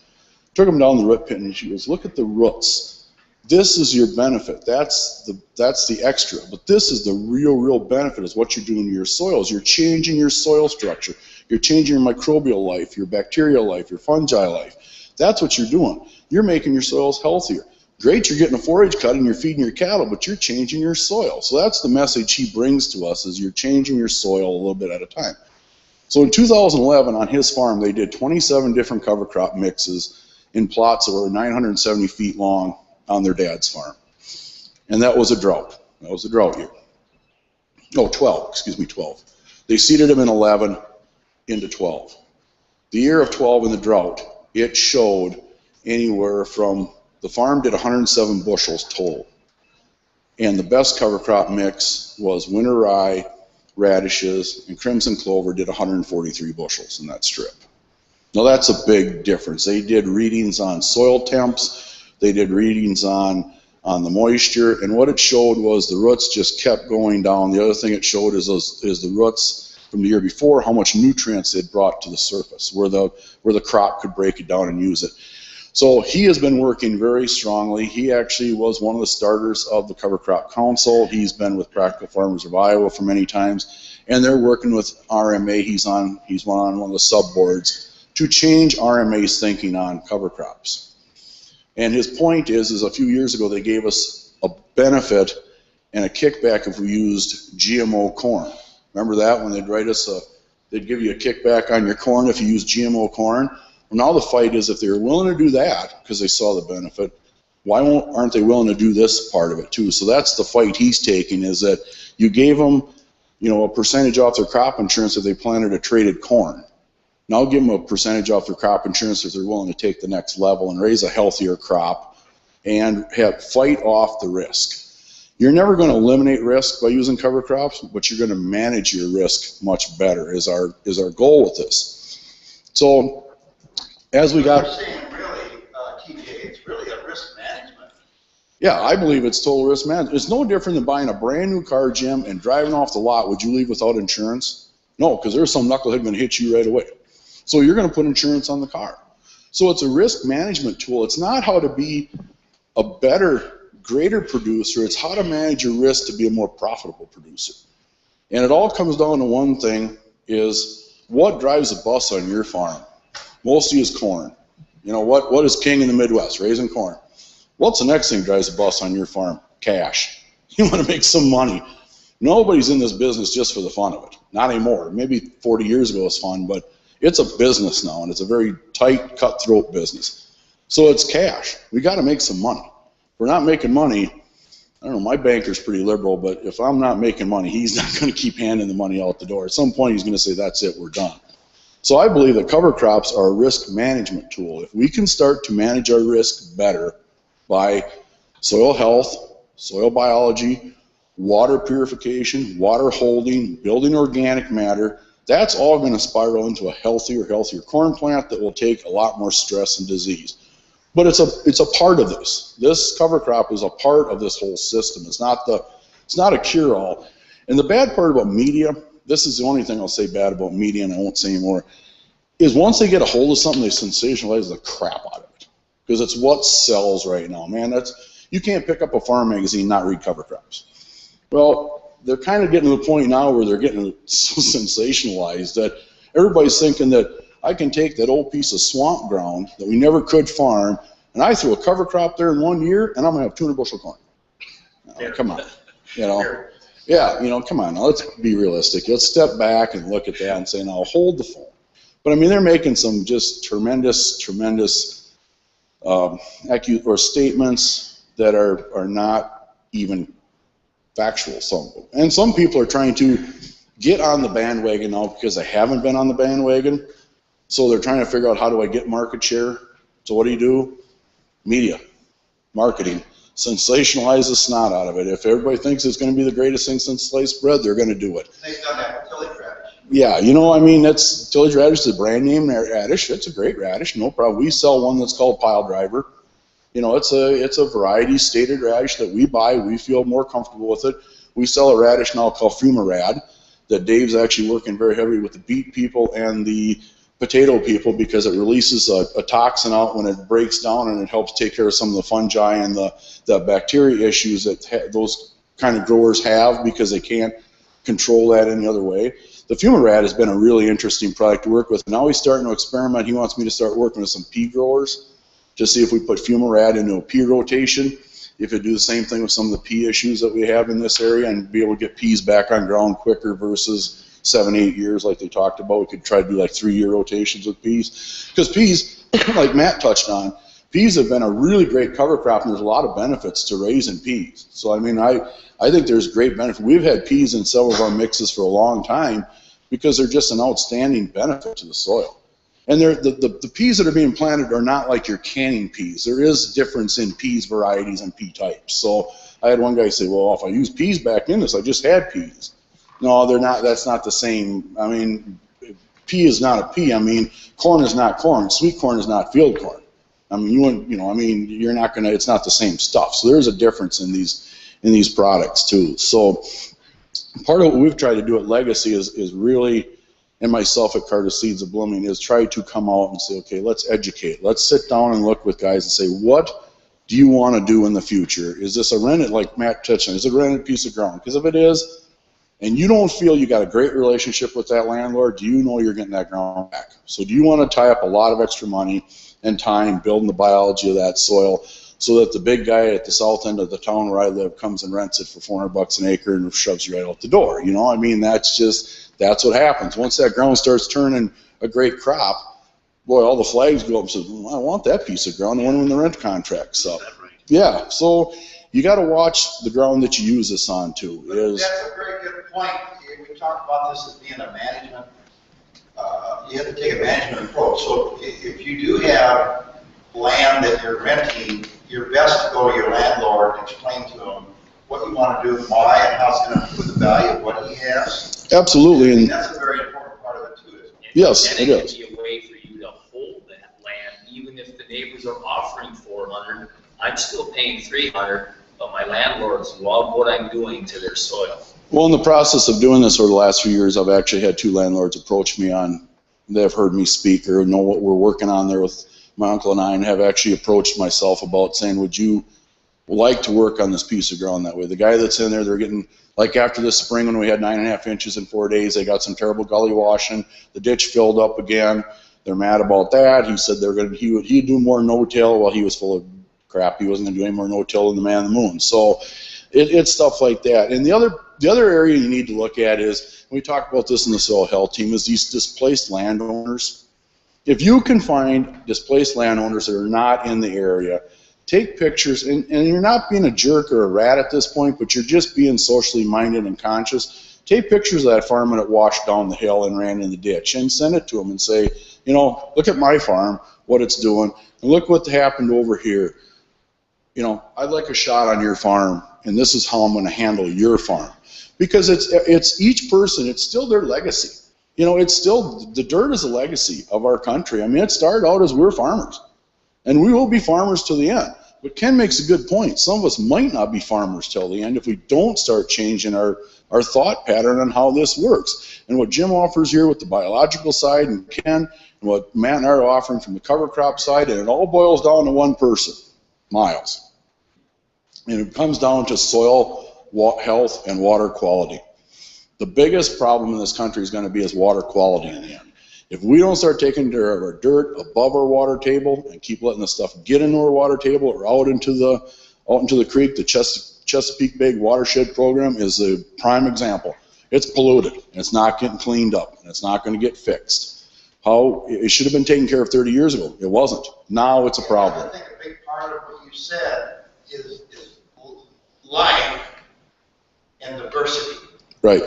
Took him down the root pit, and she goes, look at the roots. This is your benefit. That's the extra. But this is the real benefit is what you're doing to your soils. You're changing your soil structure. You're changing your microbial life, your bacterial life, your fungi life. That's what you're doing. You're making your soils healthier. Great, you're getting a forage cut and you're feeding your cattle, but you're changing your soil. So that's the message he brings to us, is you're changing your soil a little bit at a time. So in 2011 on his farm, they did 27 different cover crop mixes in plots that were 970 feet long on their dad's farm. And that was a drought. That was a drought year. No, 12. They seeded them in 11 into 12. The year of 12 in the drought, it showed anywhere from, the farm did 107 bushels total. And the best cover crop mix was winter rye, radishes, and crimson clover did 143 bushels in that strip. Now that's a big difference. They did readings on soil temps, they did readings on the moisture, and what it showed was the roots just kept going down. The other thing it showed is the roots from the year before, how much nutrients it brought to the surface, where the crop could break it down and use it. So he has been working very strongly. He actually was one of the starters of the Cover Crop Council. He's been with Practical Farmers of Iowa for many times, and they're working with RMA. He's on one of the sub boards to change RMA's thinking on cover crops. And his point is a few years ago they gave us a benefit and a kickback if we used GMO corn. Remember that, when they'd write us they'd give you a kickback on your corn if you used GMO corn? Well, now the fight is, if they're willing to do that because they saw the benefit, why aren't they willing to do this part of it too? So that's the fight he's taking, is that you gave them, a percentage off their crop insurance if they planted a traded corn. Now give them a percentage off their crop insurance if they're willing to take the next level and raise a healthier crop and fight off the risk. You're never going to eliminate risk by using cover crops, but you're going to manage your risk much better is our goal with this. So as we got... You're saying really, TJ, it's really a risk management. Yeah, I believe it's total risk management. It's no different than buying a brand new car, Jim, and driving off the lot. Would you leave without insurance? No, because there's some knucklehead going to hit you right away. So you're going to put insurance on the car. So it's a risk management tool. It's not how to be a better, greater producer. It's how to manage your risk to be a more profitable producer. And it all comes down to one thing, is what drives the bus on your farm? Mostly is corn. What is king in the Midwest? Raising corn. What's the next thing that drives the bus on your farm? Cash. You want to make some money. Nobody's in this business just for the fun of it. Not anymore. Maybe 40 years ago it was fun, but it's a business now, and it's a very tight, cutthroat business. So it's cash. We got to make some money. If we're not making money, I don't know, my banker's pretty liberal, but if I'm not making money, he's not going to keep handing the money out the door. At some point he's going to say, that's it, we're done. So I believe that cover crops are a risk management tool. If we can start to manage our risk better by soil health, soil biology, water purification, water holding, building organic matter, that's all going to spiral into a healthier corn plant that will take a lot more stress and disease. But it's a part of this. This cover crop is a part of this whole system. It's not a cure-all. And the bad part about media, this is the only thing I'll say bad about media, and I won't say anymore, is once they get a hold of something, they sensationalize the crap out of it. Because it's what sells right now. Man, you can't pick up a farm magazine and not read cover crops. Well, they're kind of getting to the point now where they're getting so sensationalized that everybody's thinking that I can take that old piece of swamp ground that we never could farm, and I throw a cover crop there in 1 year, and I'm going to have 200 bushel corn. Come on. Yeah, come on. Now, let's be realistic. Let's step back and look at that and say, now, hold the phone. But, I mean, they're making some just tremendous statements that are not even Factual, some. And some people are trying to get on the bandwagon now because they haven't been on the bandwagon. So they're trying to figure out, how do I get market share? So what do? Media, marketing. Sensationalize the snot out of it. If everybody thinks it's going to be the greatest thing since sliced bread, they're going to do it. They've done that with tillage radish. Yeah, you know, I mean, that's tillage radish is a brand name radish. It's a great radish, no problem. We sell one that's called Pile Driver. You know, it's a variety stated radish that we buy. We feel more comfortable with it. We sell a radish now called Fumarad that Dave's actually working very heavily with the beet people and the potato people, because it releases a toxin out when it breaks down, and it helps take care of some of the fungi and the bacteria issues that those kind of growers have, because they can't control that any other way. The Fumarad has been a really interesting product to work with. Now he's starting to experiment. He wants me to start working with some pea growers to see if we put Fumarad into a pea rotation, if it do the same thing with some of the pea issues that we have in this area, and be able to get peas back on ground quicker versus 7-8 years like they talked about. We could try to do like 3-year rotations with peas, because peas, like Matt touched on, peas have been a really great cover crop, and there's a lot of benefits to raising peas. So I mean, I think there's great benefit. We've had peas in several of our mixes for a long time because they're just an outstanding benefit to the soil. And the peas that are being planted are not like your canning peas. There is difference in peas varieties and pea types. So I had one guy say, well, if I use peas back in this, I just had peas. No, they're not. That's not the same. I mean, pea is not a pea. I mean, corn is not corn. Sweet corn is not field corn. I mean, you're not gonna. It's not the same stuff. So there's a difference in these products too. So part of what we've tried to do at Legacy is really, and myself at Carter Seeds of Blooming, is try to come out and say, okay, let's educate. Let's sit down and look with guys and say, what do you want to do in the future? Is this a rented, like Matt touched on, is it a rented piece of ground? Because if it is, and you don't feel you got a great relationship with that landlord, do you know you're getting that ground back? So do you want to tie up a lot of extra money and time building the biology of that soil so that the big guy at the south end of the town where I live comes and rents it for $400 an acre and shoves you right out the door? You know, I mean, that's what happens. Once that ground starts turning a great crop, boy, all the flags go up and say, well, I want that piece of ground. I want it when the rent contract's up. Yeah, so you got to watch the ground that you use this on too. That's a very good point. We talked about this as being a management. You have to take a management approach. So if you do have land that you're renting, you're best to go to your landlord and explain to him what you want to do, why, and how it's going to improve the value of what he has. Absolutely, and that's a very important part of it too. Yes, it is. And it can be a way for you to hold that land, even if the neighbors are offering $400. I'm still paying $300, but my landlords love what I'm doing to their soil. Well, in the process of doing this over the last few years, I've actually had 2 landlords approach me on, they've heard me speak or know what we're working on there with my uncle and I, and have actually approached myself about saying, would you like to work on this piece of ground that way? The guy that's in there, they're getting, like after this spring when we had 9.5 inches in 4 days, they got some terrible gully washing, the ditch filled up again, they're mad about that. He said he'd do more no-till. Well, he was full of crap. He wasn't going to do any more no-till than the man on the moon. So it's stuff like that. And the other area you need to look at is, we talked about this in the soil health team, is these displaced landowners. If you can find displaced landowners that are not in the area, take pictures, and you're not being a jerk or a rat at this point, but you're just being socially minded and conscious. Take pictures of that farmer that washed down the hill and ran in the ditch, and send it to them and say, you know, look at my farm, what it's doing, and look what happened over here. You know, I'd like a shot on your farm, and this is how I'm going to handle your farm. Because it's each person, it's still their legacy. You know, it's still, the dirt is a legacy of our country. I mean, it started out as we're farmers, and we will be farmers till the end. But Ken makes a good point. Some of us might not be farmers till the end if we don't start changing our thought pattern on how this works. And what Jim offers here with the biological side, and Ken, and what Matt and I are offering from the cover crop side, and it all boils down to one person, Miles. And it comes down to soil health and water quality. The biggest problem in this country is going to be water quality in the end. If we don't start taking care of our dirt above our water table and keep letting the stuff get into our water table or out into the creek, the Chesapeake Bay Watershed Program is a prime example. It's polluted, and it's not getting cleaned up, and it's not going to get fixed. How it should have been taken care of 30 years ago. It wasn't. Now it's a problem. I think a big part of what you said is life and diversity. Right.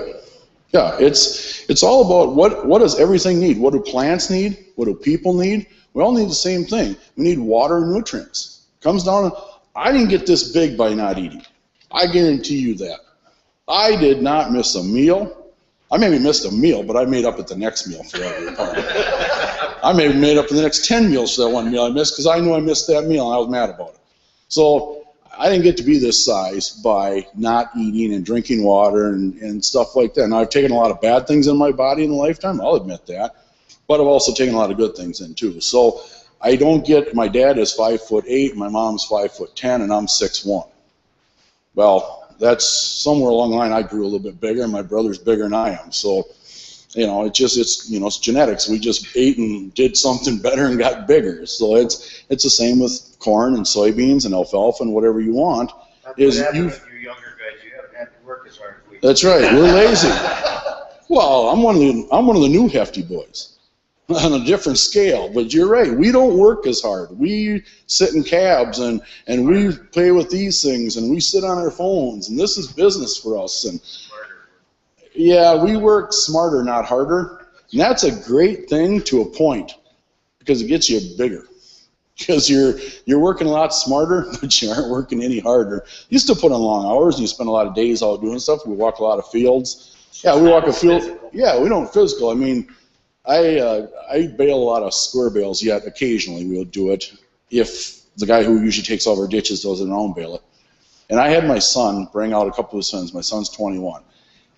Yeah, it's all about what does everything need? What do plants need? What do people need? We all need the same thing. We need water and nutrients. Comes down to, I didn't get this big by not eating. I guarantee you that. I did not miss a meal. I maybe missed a meal, but I made up at the next meal for every part. I maybe made up for the next 10 meals for that one meal I missed because I knew I missed that meal and I was mad about it. So I didn't get to be this size by not eating and drinking water and stuff like that. Now, I've taken a lot of bad things in my body in a lifetime, I'll admit that, but I've also taken a lot of good things in too. So I don't get, my dad is 5'8", my mom's 5'10", and I'm 6'1". Well, that's somewhere along the line I grew a little bit bigger, and my brother's bigger than I am. So, you know, it's genetics. We just ate and did something better and got bigger. So it's the same with corn and soybeans and alfalfa and whatever you want. Is you younger guys, you haven't had to work as hard as we. That's right. We're lazy. Well, I'm one of the new hefty boys on a different scale. But you're right. We don't work as hard. We sit in cabs and we play with these things and we sit on our phones and this is business for us. And yeah, we work smarter, not harder. And that's a great thing to a point because it gets you bigger. Because you're working a lot smarter, but you aren't working any harder. You still put in long hours and you spend a lot of days out doing stuff. We walk a lot of fields. Yeah, we walk a field. Yeah, we don't physical. I mean, I bale a lot of square bales yet. Occasionally we'll do it if the guy who usually takes all our ditches does it and I'll bale it. And I had my son bring out a couple of his sons. My son's 21.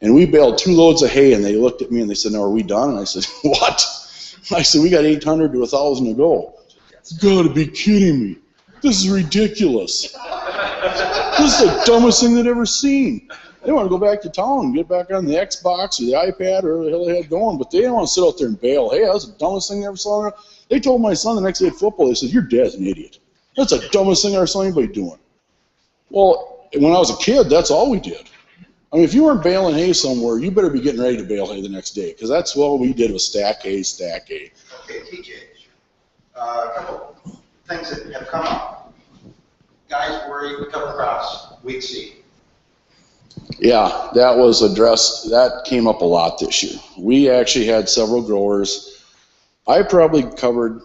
And we baled 2 loads of hay and they looked at me and they said, "No, are we done?" And I said, "What?" I said, "We got 800 to 1,000 to go." "You gotta be kidding me. This is ridiculous. This is the dumbest thing they'd ever seen." They want to go back to town and get back on the Xbox or the iPad or whatever the hell they had going, but they don't want to sit out there and bail. Hey, that's the dumbest thing they ever saw. They told my son the next day at football, they said, "Your dad's an idiot. That's the dumbest thing I ever saw anybody doing." Well, when I was a kid, that's all we did. I mean, if you weren't baling hay somewhere, you better be getting ready to bale hay the next day, because that's what we did with stack hay, stack hay. Okay, TJ, a couple things that have come up. Guys worry with cover crops, weed seed. Yeah, that was addressed. That came up a lot this year. We actually had several growers. I probably covered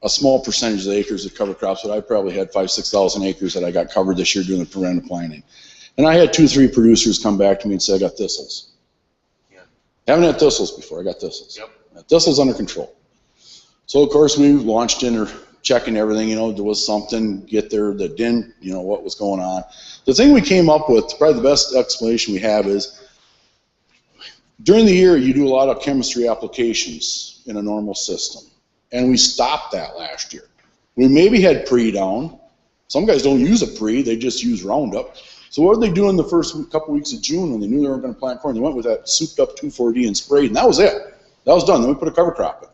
a small percentage of the acres of cover crops, but I probably had 5,000 to 6,000 acres that I got covered this year doing the preventive planting. And I had 2 or 3 producers come back to me and say, "I got thistles." Yeah. Haven't had thistles before. I got thistles. Yep. Thistles under control. So of course we launched in or checking everything. You know, there was something get there that didn't. You know what was going on. The thing we came up with, probably the best explanation we have, is during the year you do a lot of chemistry applications in a normal system, and we stopped that last year. We maybe had pre down. Some guys don't use a pre; they just use Roundup. So what did they do in the first couple weeks of June when they knew they weren't going to plant corn? They went with that souped up 2,4-D and sprayed, and that was it. That was done. Then we put a cover crop in.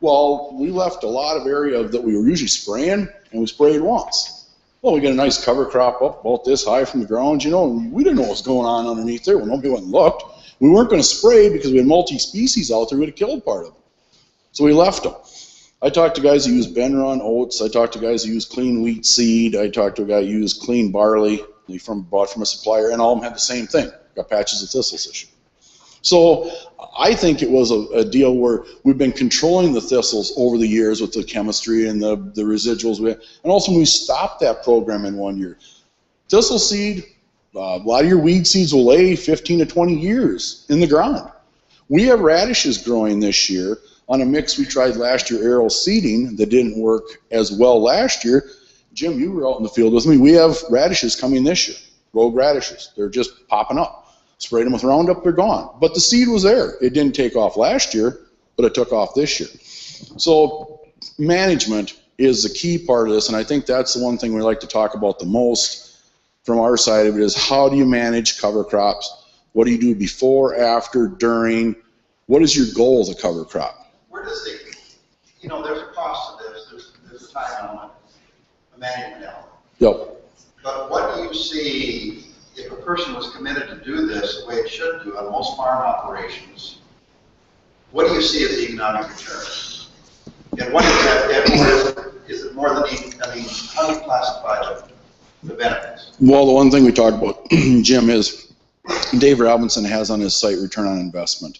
Well, we left a lot of area that we were usually spraying, and we sprayed once. Well, we got a nice cover crop up about this high from the ground, you know, and we didn't know what was going on underneath there. Well, nobody went and looked. We weren't going to spray because we had multi-species out there. We would have killed part of them. So we left them. I talked to guys who use Ben-Run oats. I talked to guys who use clean wheat seed. I talked to a guy who used clean barley. Bought from a supplier, and all of them had the same thing. Got patches of thistles this year. So I think it was a deal where we've been controlling the thistles over the years with the chemistry and the residuals. And also when we stopped that program in 1 year. Thistle seed, a lot of your weed seeds will lay 15 to 20 years in the ground. We have radishes growing this year on a mix we tried last year, aerial seeding, that didn't work as well last year. Jim, you were out in the field with me. We have radishes coming this year, rogue radishes. They're just popping up. Sprayed them with Roundup, they're gone. But the seed was there. It didn't take off last year, but it took off this year. So management is the key part of this, and I think that's the one thing we like to talk about the most from our side of it is how do you manage cover crops? What do you do before, after, during? What is your goal as a cover crop? Where does the, you know, there's a cost to this. There's a time element. Management element. Yep. But what do you see if a person was committed to do this the way it should do on most farm operations? What do you see as the economic return? And what is that? Is it more than, I mean, how do you classify it? the benefits? Well, the one thing we talked about, Jim, is Dave Robinson has on his site return on investment.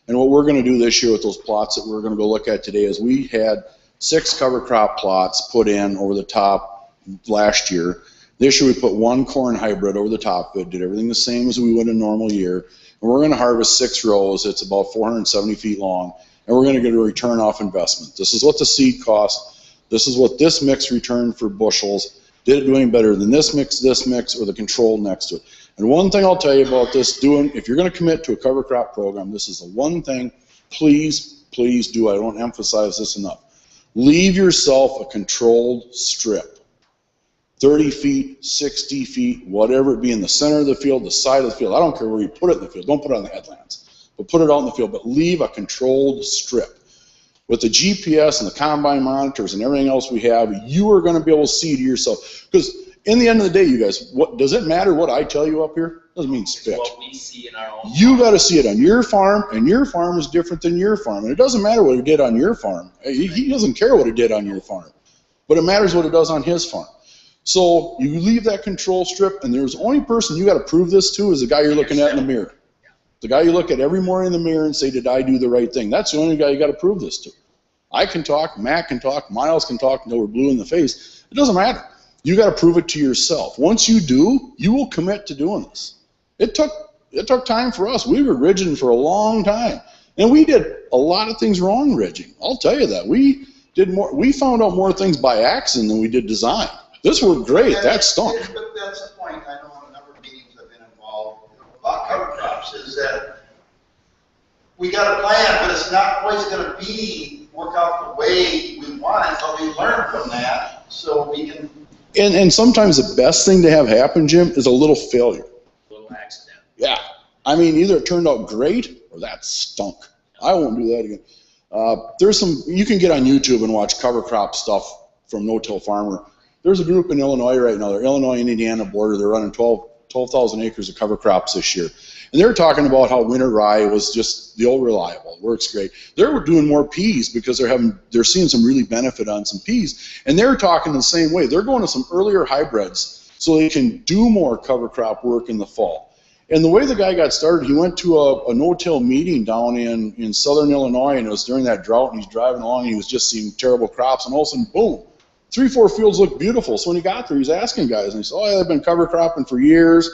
And what we're going to do this year with those plots that we're going to go look at today is we had 6 cover crop plots put in over the top last year. This year we put 1 corn hybrid over the top of it, did everything the same as we would in a normal year. And we're going to harvest 6 rows. It's about 470 feet long. And we're going to get a return off investment. This is what the seed cost. This is what this mix returned for bushels. Did it doing better than this mix, or the control next to it? And one thing I'll tell you about this, if you're going to commit to a cover crop program, this is the one thing, please do. I don't emphasize this enough. Leave yourself a controlled strip. 30 feet, 60 feet, whatever it be, in the center of the field, the side of the field. I don't care where you put it in the field. Don't put it on the headlands, but put it out in the field. But leave a controlled strip. With the GPS and the combine monitors and everything else we have, you are going to be able to see to yourself. Because in the end of the day, you guys, does it matter what I tell you up here? Doesn't mean spit. What we see in our own. You got to see it on your farm, and your farm is different than your farm. And it doesn't matter what it did on your farm. He doesn't care what it did on your farm. But it matters what it does on his farm. So you leave that control strip, and there's the only person you got to prove this to is the guy you're looking at in the mirror. The guy you look at every morning in the mirror and say, did I do the right thing? That's the only guy you got to prove this to. I can talk, Matt can talk, Miles can talk until we're blue in the face. It doesn't matter. You got to prove it to yourself. Once you do, you will commit to doing this. It took time for us. We were ridging for a long time, and we did a lot of things wrong ridging. I'll tell you that. We found out more things by accident than we did design. This worked great. That stunk. But that's the point. I know in a number of meetings I've been involved about cover crops is that we got a plan, but it's not always going to work out the way we want it, but we learn from that so we can. And sometimes the best thing to have happen, Jim, is a little failure. A little accident. Yeah. I mean, either it turned out great or that stunk. I won't do that again. You can get on YouTube and watch cover crop stuff from No-Till Farmer. There's a group in Illinois right now. They're Illinois and Indiana border. They're running 12,000 acres of cover crops this year. And they're talking about how winter rye was just the old reliable. It works great. They're doing more peas because they're seeing some really benefit on some peas. And they're talking the same way. They're going to some earlier hybrids so they can do more cover crop work in the fall. And the way the guy got started, he went to a no-till meeting down in southern Illinois, and it was during that drought, and he's driving along, and he was just seeing terrible crops, and all of a sudden, boom, 3-4 fields looked beautiful. So when he got there, he was asking guys, and he said, oh, yeah, they've been cover cropping for years.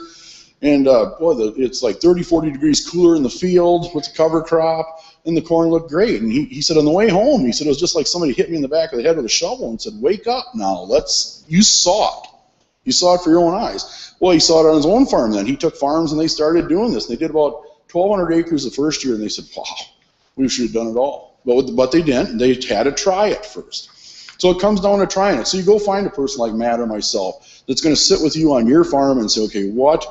And it's like 30, 40 degrees cooler in the field with the cover crop, and the corn looked great. And he said on the way home, he said it was just like somebody hit me in the back of the head with a shovel and said, wake up now, you saw it. You saw it for your own eyes. Well, he saw it on his own farm then. He took farms and they started doing this. They did about 1,200 acres the first year, and they said, wow, we should have done it all. But they didn't. They had to try it first. So it comes down to trying it. So you go find a person like Matt or myself that's going to sit with you on your farm and say, okay, what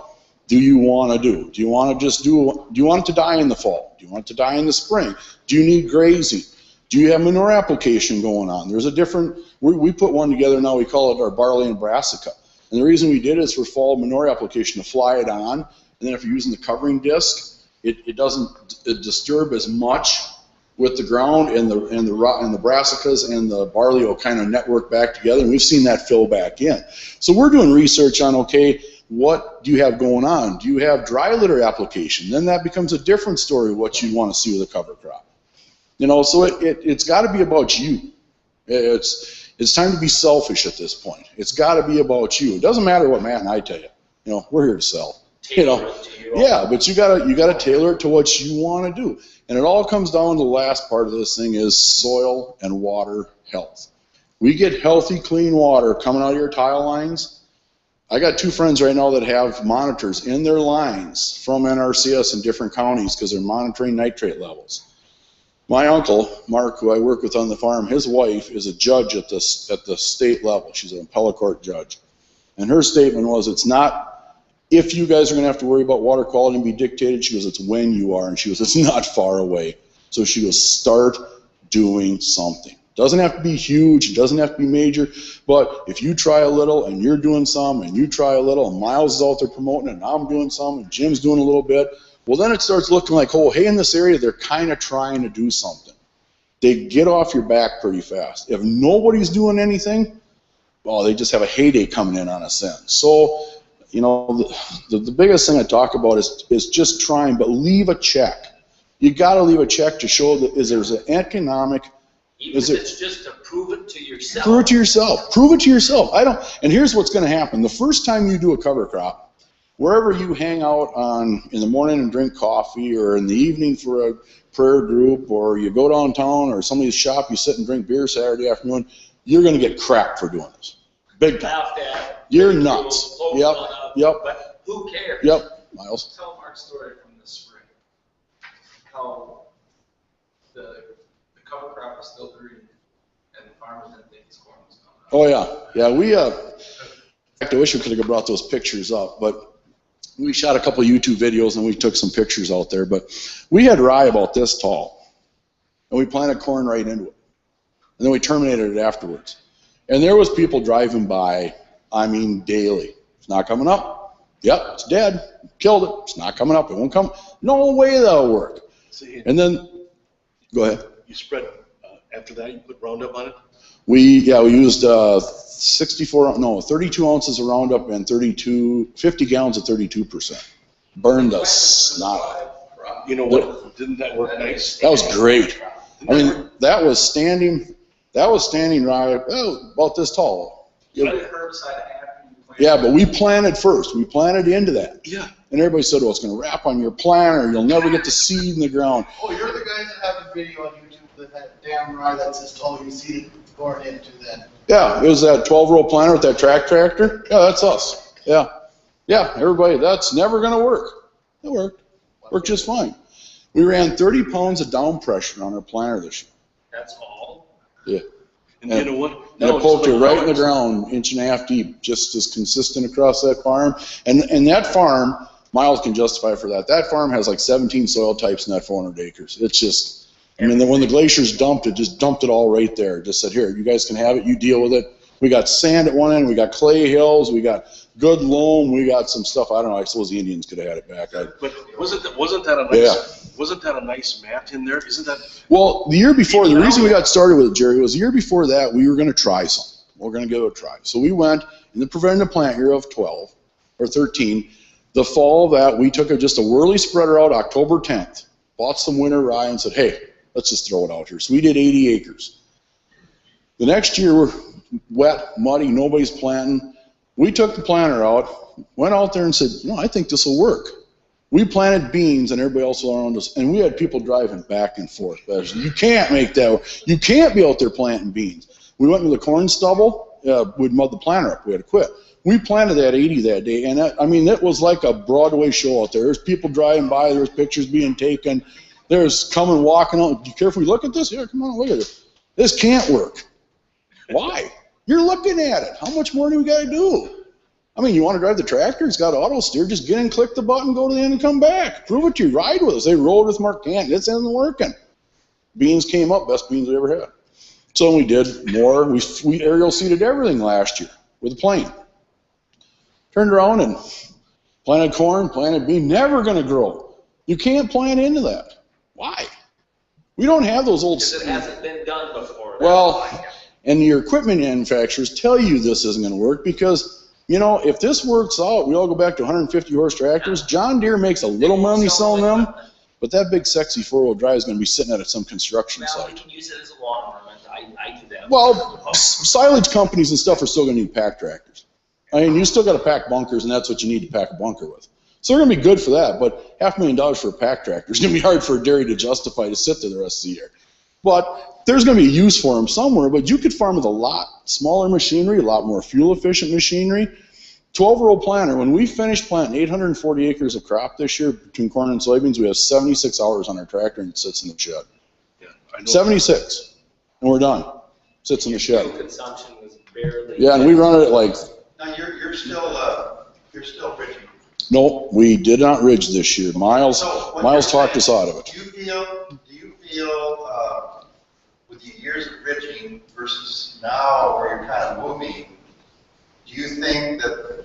do you want to do? Do you want it to die in the fall? Do you want it to die in the spring? Do you need grazing? Do you have manure application going on? There's a different, we put one together now, we call it our barley and brassica. And the reason we did it is for fall manure application, to fly it on, and then if you're using the covering disc, it doesn't disturb as much with the ground, and the brassicas and the barley will kind of network back together, and we've seen that fill back in. So we're doing research on, okay, what do you have going on? Do you have dry litter application? Then that becomes a different story of what you want to see with a cover crop. So it's got to be about you. It's time to be selfish at this point. It's got to be about you. It doesn't matter what Matt and I tell you. We're here to sell. Yeah, but you gotta tailor it to what you want to do. And it all comes down to the last part of this thing is soil and water health. We get healthy, clean water coming out of your tile lines. I got 2 friends right now that have monitors in their lines from NRCS in different counties because they're monitoring nitrate levels. My uncle, Mark, who I work with on the farm, his wife is a judge at the state level. She's an appellate court judge. And her statement was, it's not if you guys are going to have to worry about water quality and be dictated. She goes, it's when you are. And she goes, it's not far away. So she goes, start doing something. Doesn't have to be huge, it doesn't have to be major, but if you try a little and you're doing some and you try a little and Miles is out there promoting it and I'm doing some and Jim's doing a little bit, well then it starts looking like, oh, hey, in this area they're kind of trying to do something. They get off your back pretty fast. If nobody's doing anything, oh, they just have a heyday coming in on us then. So, you know, the biggest thing I talk about is just trying, but leave a check. You got to leave a check to show that there's an economic. Even if it's just to prove it to yourself. Prove it to yourself. Prove it to yourself. And here's what's going to happen. The first time you do a cover crop, wherever you hang out in the morning and drink coffee, or in the evening for a prayer group, or you go downtown or somebody's shop, you sit and drink beer Saturday afternoon, you're going to get cracked for doing this. Big time. You're nuts. Yep. But who cares? Yep. Miles. Tell Mark's story from the spring. How the cover crop is still green, and the farmers didn't think his corn was coming up. Oh yeah, we. In fact, I wish we could have brought those pictures up, but we shot a couple of YouTube videos and we took some pictures out there. But we had rye about this tall, and we planted corn right into it, and then we terminated it afterwards. And there was people driving by, I mean, daily. It's not coming up. Yep, it's dead. Killed it. It's not coming up. It won't come. No way that'll work. And then, go ahead. You spread, after that, you put Roundup on it? We used 32 ounces of Roundup and 50 gallons of 32%. Burned the snot out of it. You know what? Didn't that work nice? That was great. I mean, that was standing rye, about this tall. Yeah, but we planted first. We planted into that. Yeah. And everybody said, well, it's going to wrap on your planter. You'll never get the seed in the ground. Oh, you're the guys that have the video on YouTube with that damn rye that's as tall you see it going into that. Yeah, it was that 12-row planter with that tractor. Yeah, that's us. Yeah. Yeah, everybody, that's never going to work. It worked. Worked just fine. We ran 30 pounds of down pressure on our planter this year. That's all? Yeah. And you know what? And it poked it right in the ground, 1.5 inches deep, just as consistent across that farm. And that farm, Miles can justify for that. That farm has like 17 soil types in that 400 acres. It's just, I mean, when the glaciers dumped it, just dumped it all right there. Just said, here, you guys can have it. You deal with it. We got sand at one end. We got clay hills. We got good loam. We got some stuff. I don't know. I suppose the Indians could have had it back. But wasn't that a nice? Yeah. Wasn't that a nice mat in there? Isn't that? Well, the year before, the reason we got started with it, Jerry, was the year before that we were going to try something. We're going to give it a try. So we went in the preventative plant year of 12 or 13. The fall of that, we took just a whirly spreader out October 10th, bought some winter rye, and said, hey, let's just throw it out here. So we did 80 acres. The next year, we're wet, muddy, nobody's planting. We took the planter out, went out there and said, I think this will work. We planted beans and everybody else around us, and we had people driving back and forth. You can't make that work. You can't be out there planting beans. We went with the corn stubble. We'd mud the planter up. We had to quit. We planted that 80 that day, and it was like a Broadway show out there. There's people driving by. There's pictures being taken. There's coming, walking out. Do you care if we look at this? Yeah, come on, look at it. This can't work. Why? You're looking at it. How much more do we got to do? I mean, you want to drive the tractor? It's got auto steer. Just get in, click the button, go to the end, and come back. Prove it to you. Ride with us. They rode with Mark Canton. It's isn't working. Beans came up, best beans we ever had. So we did more. We aerial seeded everything last year with a plane. Turned around and planted corn, planted bean. Never going to grow. You can't plant into that. Why? We don't have those old. Because it hasn't been done before. Well, and your equipment manufacturers tell you this isn't going to work because, if this works out, we all go back to 150 horse tractors. John Deere makes a little money selling them, but that big sexy four-wheel drive is going to be sitting at some construction site. You can use it as a lawn ornament. I do that. Well, silage companies and stuff are still going to need pack tractors. I mean, you still got to pack bunkers, and that's what you need to pack a bunker with. So they're going to be good for that, but $500,000 for a pack tractor is going to be hard for a dairy to justify to sit there the rest of the year. But there's going to be a use for them somewhere, but you could farm with a lot smaller machinery, a lot more fuel-efficient machinery. 12-row planter, when we finished planting 840 acres of crop this year between corn and soybeans, we have 76 hours on our tractor and it sits in the shed. Yeah, I know. 76, and we're done. Sits in the shed. Fuel consumption was barely. Yeah, and we run it at like. Now, you're still ridging. No, we did not ridge this year. Miles talked us out of it. Do you feel with the years of ridging versus now where you're kind of moving, do you think that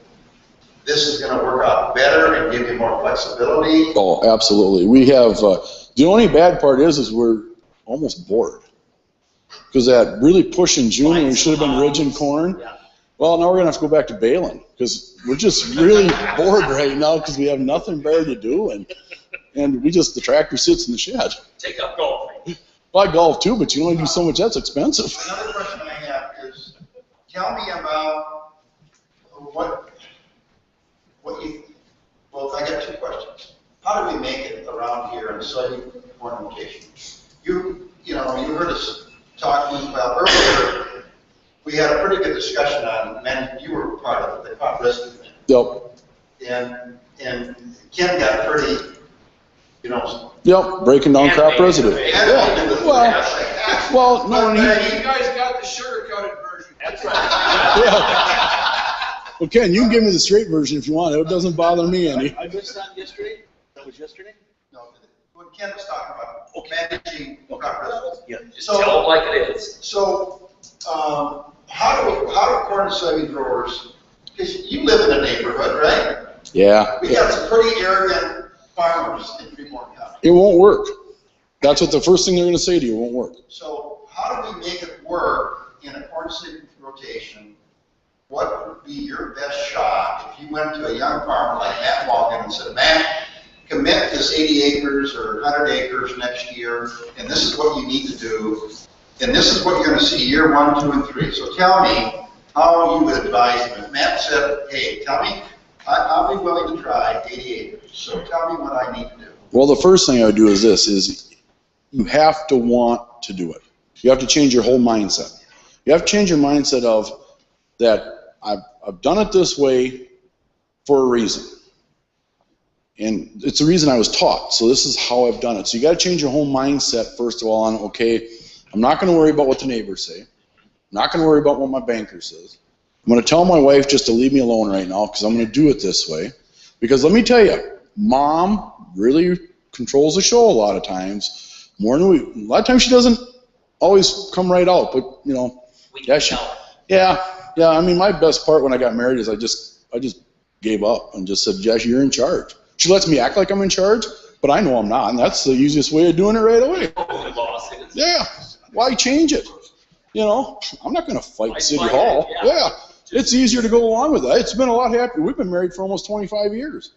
this is going to work out better and give you more flexibility? Oh, absolutely. We have, the only bad part is we're almost bored. Because that really push in June when we should have been ridging corn, Well, now we're gonna have to go back to baling, because we're just really bored right now, because we have nothing better to do, and the tractor sits in the shed. Take up golfing. Well, I golf too, but you only do so much, that's expensive. Another question I have is, tell me about what you, well, I got two questions. How do we make it around here in soybean corn rotation? You heard us talking about earlier, we had a pretty good discussion on, man, you were part of it, the crop risk event. Yep. And Ken got pretty, Yep, breaking down crop residue. Yeah. Well, no, You guys got the sugar-coated version. That's right. yeah. Well, Ken, you can give me the straight version if you want. It doesn't bother me any. I missed that yesterday? That was yesterday? No, what Ken was talking about, managing crop residue. Yeah. Just tell it like it is. So, how do corn and soybean growers, because you live in a neighborhood, right? Yeah. We got some pretty arrogant farmers in Fremont County. It won't work. That's what the first thing they're going to say to you, it won't work. So how do we make it work in a corn seed rotation? What would be your best shot if you went to a young farmer like Matt Morgan and said, Matt, commit this 80 acres or 100 acres next year, and this is what you need to do, and this is what you're going to see year 1, 2, and 3. So tell me how you would advise them. If Matt said, hey, tell me, I'll be willing to try 80 acres, so tell me what I need to do. Well, the first thing I would do is this, is you have to want to do it. You have to change your whole mindset. You have to change your mindset of that I've done it this way for a reason. And it's the reason I was taught, so this is how I've done it. So you got to change your whole mindset, first of all, on, okay, I'm not going to worry about what the neighbors say. I'm not going to worry about what my banker says. I'm going to tell my wife just to leave me alone right now because I'm going to do it this way. Because let me tell you, Mom really controls the show a lot of times. A lot of times she doesn't always come right out, but yeah. I mean, my best part when I got married is I just gave up and just said, Jess, you're in charge. She lets me act like I'm in charge, but I know I'm not, and that's the easiest way of doing it right away. Yeah, why change it? I'm not going to fight City Hall. Yeah, it's easier to go along with that. It's been a lot happier. We've been married for almost 25 years.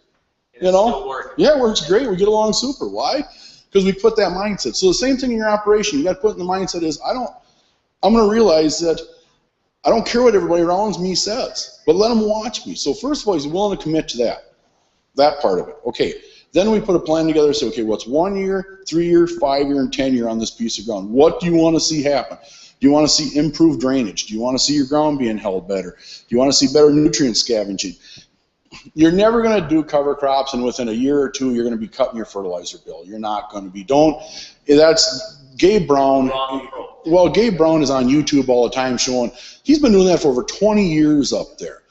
Yeah, it works great. We get along super. Why? Because we put that mindset. So the same thing in your operation. You got to put in the mindset is I'm going to realize that I don't care what everybody around me says, but let them watch me. So first of all, he's willing to commit to that part of it. Okay. Then we put a plan together and say, okay, what's 1 year, 3 year, 5 year, and 10 year on this piece of ground? What do you want to see happen? Do you want to see improved drainage? Do you want to see your ground being held better? Do you want to see better nutrient scavenging? You're never going to do cover crops, and within a year or two, you're going to be cutting your fertilizer bill. You're not going to be. That's Gabe Brown. Well, Gabe Brown is on YouTube all the time showing, he's been doing that for over 20 years up there.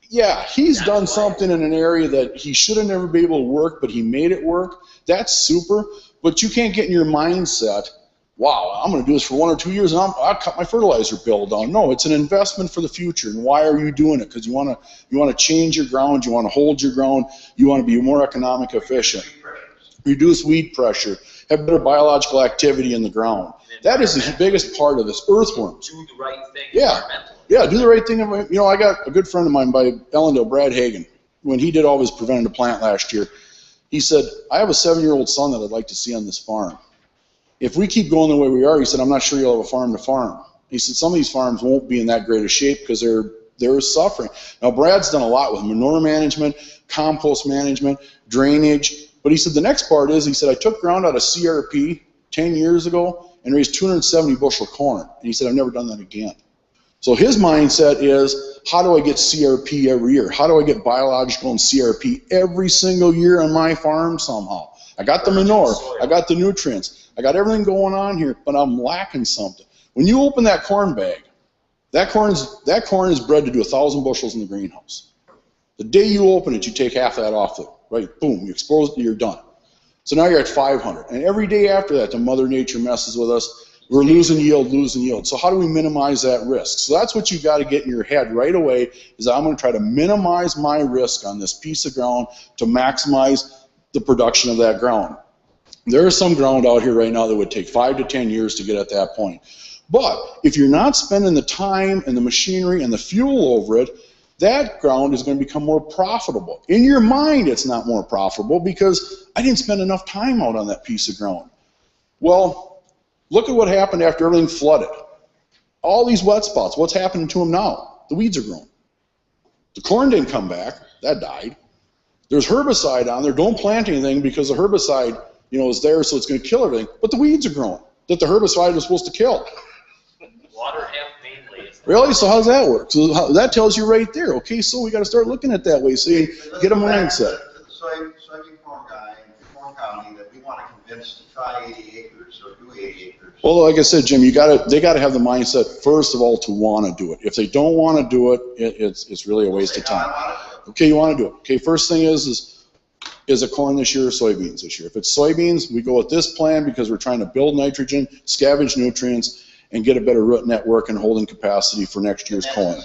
Yeah, he's done something in an area that he should have never been able to work, but he made it work. That's super, but you can't get in your mindset, wow, I'm going to do this for 1 or 2 years and I'll cut my fertilizer bill down. No, it's an investment for the future. And why are you doing it? Because you want to change your ground, you want to hold your ground, you want to be more economic efficient. Reduce weed pressure, have better biological activity in the ground. That is the biggest part of this, earthworms. Do the right thing environmentally. Yeah, do the right thing. I got a good friend of mine by Ellendale, Brad Hagan. When he did all his preventative plant last year, he said, I have a 7-year-old son that I'd like to see on this farm. If we keep going the way we are, he said, I'm not sure you'll have a farm to farm. He said, some of these farms won't be in that great a shape because they're suffering. Now, Brad's done a lot with manure management, compost management, drainage. But he said the next part is, he said, I took ground out of CRP 10 years ago and raised 270 bushel corn. And he said, I've never done that again. So his mindset is, how do I get CRP every year? How do I get biological and CRP every single year on my farm somehow? I got the manure, I got the nutrients, I got everything going on here, but I'm lacking something. When you open that corn bag, that corn is bred to do 1,000 bushels in the greenhouse. The day you open it, you take half that off right, boom, you expose it, you're done. So now you're at 500. And every day after that, the Mother Nature messes with us. We're losing yield. So how do we minimize that risk? So that's what you got to get in your head right away, is I'm going to try to minimize my risk on this piece of ground to maximize the production of that ground. There is some ground out here right now that would take 5 to 10 years to get at that point. But if you're not spending the time and the machinery and the fuel over it, that ground is going to become more profitable. In your mind, it's not more profitable because I didn't spend enough time out on that piece of ground. Well, look at what happened after everything flooded. All these wet spots, what's happening to them now? The weeds are growing. The corn didn't come back, that died. There's herbicide on there, don't plant anything because the herbicide, is there, so it's going to kill everything. But the weeds are growing that the herbicide was supposed to kill. Water hemp mainly. Really? So how does that work? So that tells you right there. Okay, so we got to start looking at that way. So you get a mindset. The soybean corn guy in Corn County that we want to convince to try 80 acres or do 80 acres. Well, like I said, Jim, they got to have the mindset first of all to want to do it. If they don't want to do it, it's really a waste of time. Okay, you want to do it. Okay, first thing is it corn this year or soybeans this year? If it's soybeans, we go with this plan because we're trying to build nitrogen, scavenge nutrients, and get a better root network and holding capacity for next year's corn.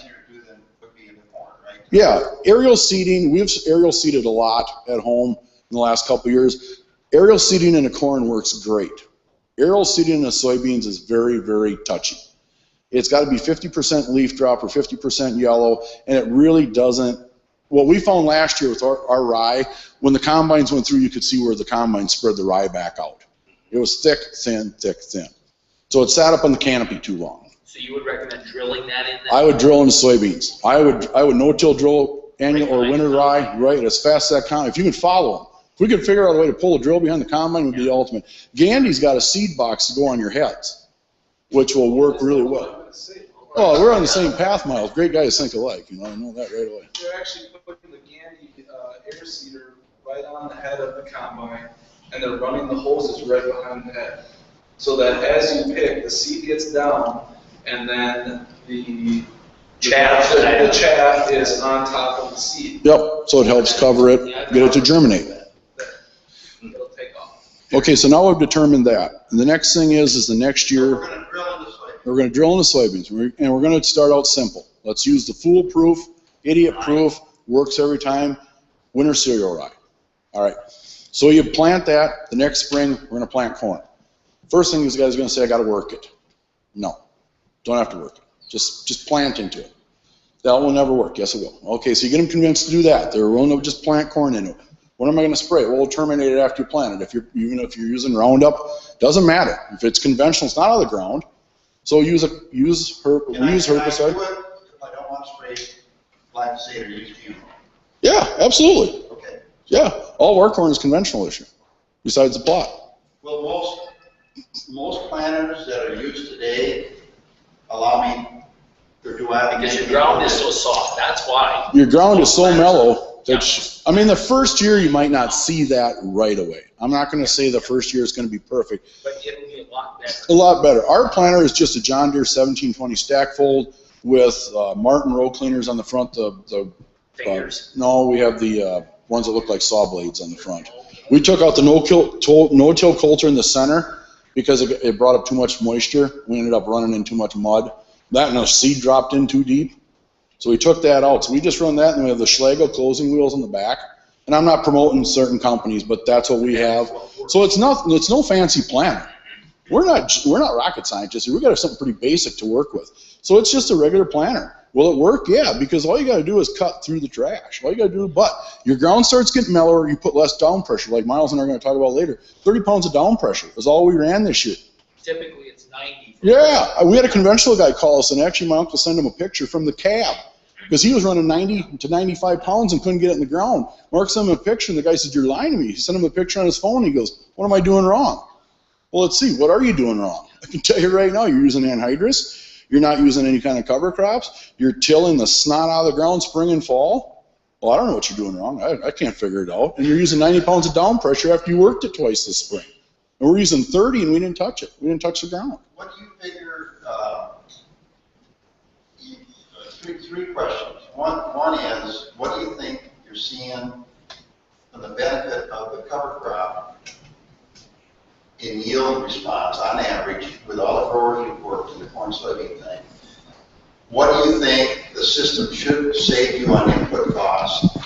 Yeah, aerial seeding, we've aerial seeded a lot at home in the last couple of years. Aerial seeding in the corn works great. Aerial seeding in the soybeans is very, very touchy. It's got to be 50% leaf drop or 50% yellow, and it really doesn't. What we found last year with our rye, when the combines went through, you could see where the combine spread the rye back out. It was thick, thin, thick, thin. So it sat up on the canopy too long. So you would recommend drilling that in there? I would drill into soybeans. I would no-till drill annual or winter rye right as fast as that combine. If you can follow them. If we could figure out a way to pull a drill behind the combine, it would be the ultimate. Gandy's got a seed box to go on your heads, which will work really well. Oh, we're on the same path, Miles. Great guys think alike. I know that right away. They're actually putting the Gandy air seeder right on the head of the combine, and they're running the hoses right behind the head. So that as you pick, the seed gets down, and then the chaff is on top of the seed. Yep, so it helps cover it, get it to germinate. It'll take off. Okay, so now we've determined that. And the next thing is the next year, we're going to drill into soybeans, and we're going to start out simple. Let's use the foolproof, idiot-proof, works every time, winter cereal rye. All right, so you plant that, the next spring, we're going to plant corn. First thing is the guy's going to say, I got to work it. No, don't have to work it. Just plant into it. That will never work. Yes, it will. Okay, so you get them convinced to do that. They're willing to just plant corn into it. What am I going to spray? Well, we'll terminate it after you plant it. Even if you're using Roundup, doesn't matter. If it's conventional, it's not out of the ground. So use herbicide. Can I do it if I don't want to spray glyphosate or use GMO? Yeah, absolutely. Okay. Yeah, all of our corn is conventional this year, besides the plot. Well, most planters that are used today allow me, or do I? Because your ground is so soft, that's why. Your ground is so mellow that, the first year you might not see that right away. I'm not going to say the first year is going to be perfect. But it'll be a lot better. A lot better. Our planter is just a John Deere 1720 stack fold with Martin row cleaners on the front. Fingers. No, we have the ones that look like saw blades on the front. We took out the no-till coulter in the center because it brought up too much moisture. We ended up running in too much mud. That and the seed dropped in too deep. So we took that out. So we just run that, and we have the Schlegel closing wheels in the back. And I'm not promoting certain companies, but that's what we have. So it's no fancy planter. We're not rocket scientists. We've got something pretty basic to work with. So it's just a regular planter. Will it work? Yeah, because all you got to do is cut through the trash. All you got to do, but your ground starts getting mellower, you put less down pressure, like Miles and I are going to talk about later. 30 pounds of down pressure is all we ran this year. Typically, it's 90. Yeah, we had a conventional guy call us, and actually my uncle sent him a picture from the cab because he was running 90 to 95 pounds and couldn't get it in the ground. Mark sent him a picture, and the guy said, "You're lying to me." He sent him a picture on his phone. He goes, "What am I doing wrong?" Well, let's see. What are you doing wrong? I can tell you right now, you're using anhydrous. You're not using any kind of cover crops. You're tilling the snot out of the ground spring and fall. Well, I don't know what you're doing wrong. I can't figure it out. And you're using 90 pounds of down pressure after you worked it twice this spring. And we're using 30, and we didn't touch it. We didn't touch the ground. What do you figure? Three questions. One is, what do you think you're seeing from the benefit of the cover crop in yield response on average with all the growers you've worked in the corn soybean thing? What do you think the system should save you on input costs?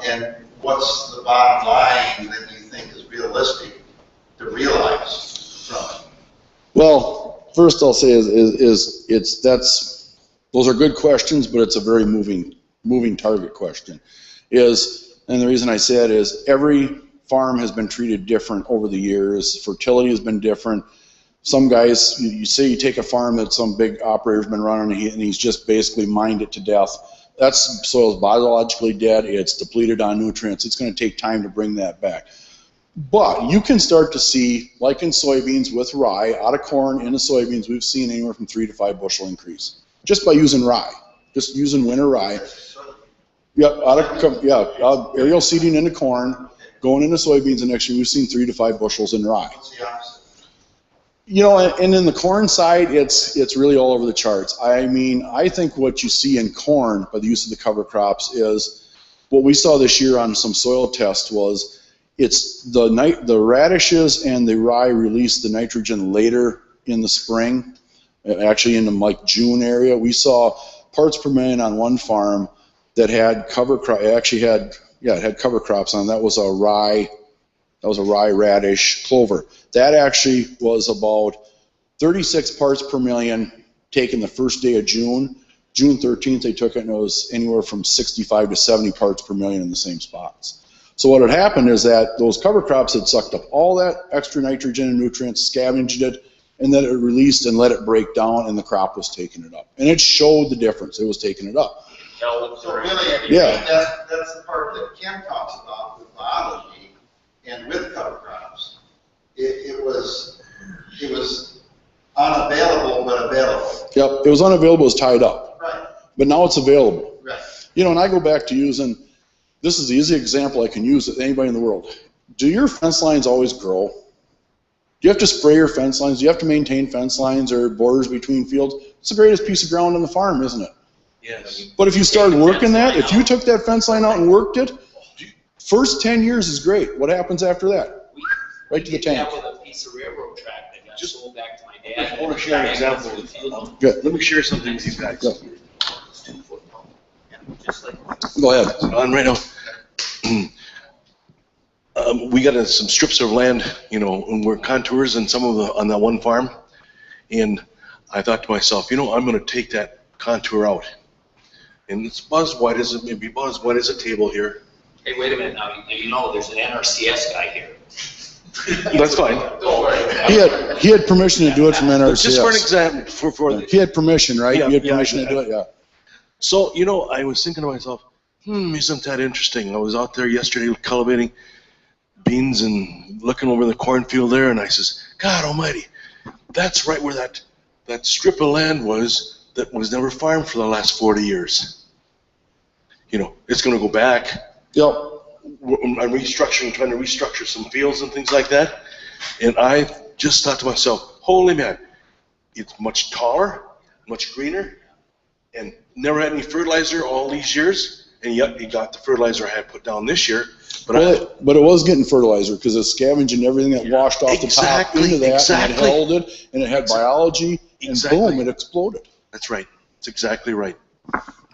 And what's the bottom line that you think is realistic to realize from it? Well, first I'll say those are good questions, but it's a very moving target question. And the reason I say it is every farm has been treated different over the years. Fertility has been different. Some guys, you say you take a farm that some big operator's been running and he's just basically mined it to death. That soil's biologically dead. It's depleted on nutrients. It's going to take time to bring that back. But you can start to see, like in soybeans with rye, out of corn into soybeans, we've seen anywhere from 3 to 5 bushel increase just by using rye, just using winter rye. Yep, aerial seeding into corn, going into soybeans, and next year we've seen 3 to 5 bushels in rye. You know, and in the corn side, it's really all over the charts. I mean, I think what you see in corn by the use of the cover crops is what we saw this year on some soil tests was it's the radishes and the rye release the nitrogen later in the spring, actually in the like June area. We saw parts per million on one farm that had cover crop. It actually had cover crops on. That was a rye radish clover. That actually was about 36 parts per million taken the first day of June. June 13th they took it and it was anywhere from 65 to 70 parts per million in the same spots. So what had happened is that those cover crops had sucked up all that extra nitrogen and nutrients, scavenged it, and then it released and let it break down, and the crop was taking it up. And it showed the difference. It was taking it up. So really, yeah, that's the part that Ken talks about with biology and with cover crops. It was unavailable but available. Yep, it was unavailable, it was tied up. Right. But now it's available. Right. You know, and I go back to using, this is the easy example I can use with anybody in the world. Do your fence lines always grow? Do you have to spray your fence lines? Do you have to maintain fence lines or borders between fields? It's the greatest piece of ground on the farm, isn't it? Yes. But if you started working that, if you took that fence line out and worked it, first 10 years is great. What happens after that? Right to the tank. We did that with a piece of railroad track that got sold back to my dad. I want to share an example. Good. Let me share something with you guys. Good. Just like Go ahead. On right now. We got some strips of land, you know, and we're contours and some of the on that one farm, and I thought to myself, you know, I'm going to take that contour out, and it's about as wide as it maybe about as wide as a table here. Hey, wait a minute now. You know, there's an NRCS guy here. That's fine. Don't worry. He had permission to do it from NRCS. Just for an example, he had permission, right? Yeah, he had yeah, permission yeah. to do it, yeah. So, you know, I was thinking to myself, isn't that interesting? I was out there yesterday cultivating beans and looking over the cornfield there, and I says, God almighty, that's right where that strip of land was that was never farmed for the last 40 years. You know, it's going to go back. Yep. I'm trying to restructure some fields and things like that, and I just thought to myself, holy man, it's much taller, much greener, and never had any fertilizer all these years, and yet he got the fertilizer I had put down this year. But it was getting fertilizer because it's scavenging everything that washed off the top into that, and it held it, and it had biology, and boom, it exploded. That's right. That's exactly right.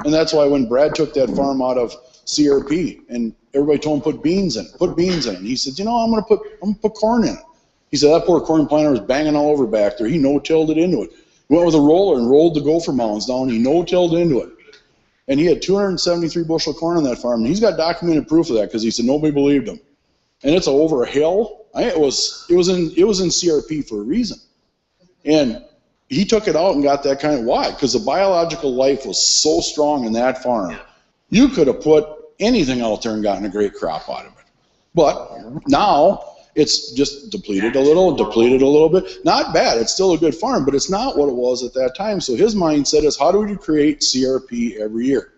And that's why when Brad took that farm out of CRP, and everybody told him put beans in it, and he said, you know, I'm gonna put corn in it. He said that poor corn planter was banging all over back there. He no-tilled it into it. He went with a roller and rolled the gopher mounds down. He no-tilled into it. And he had 273 bushel of corn on that farm. And he's got documented proof of that because he said nobody believed him. And it's over a hill. It was in CRP for a reason. And he took it out and got that kind of, why? Because the biological life was so strong in that farm. You could have put anything out there and gotten a great crop out of it. But now it's just depleted a little bit. Not bad. It's still a good farm, but it's not what it was at that time. So his mindset is, how do we create CRP every year?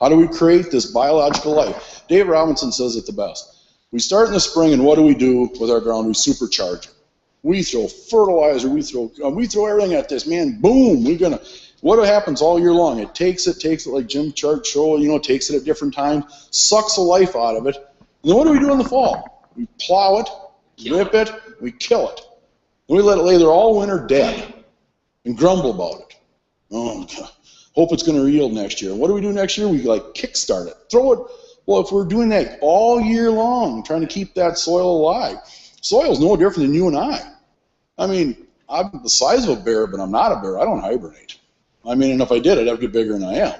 How do we create this biological life? Dave Robinson says it the best. We start in the spring, and what do we do with our ground? We supercharge it. We throw fertilizer. We throw everything at this, man. Boom. What happens all year long? It takes it like Jim Chart show, you know, takes it at different times, sucks the life out of it. And then what do we do in the fall? We plow it, rip it, we kill it. And we let it lay there all winter dead and grumble about it. Oh, God. Hope it's going to yield next year. What do we do next year? We like kickstart it, throw it. Well, if we're doing that all year long, trying to keep that soil alive, soil's no different than you and I. I mean, I'm the size of a bear, but I'm not a bear. I don't hibernate. I mean, and if I did, I'd get bigger than I am.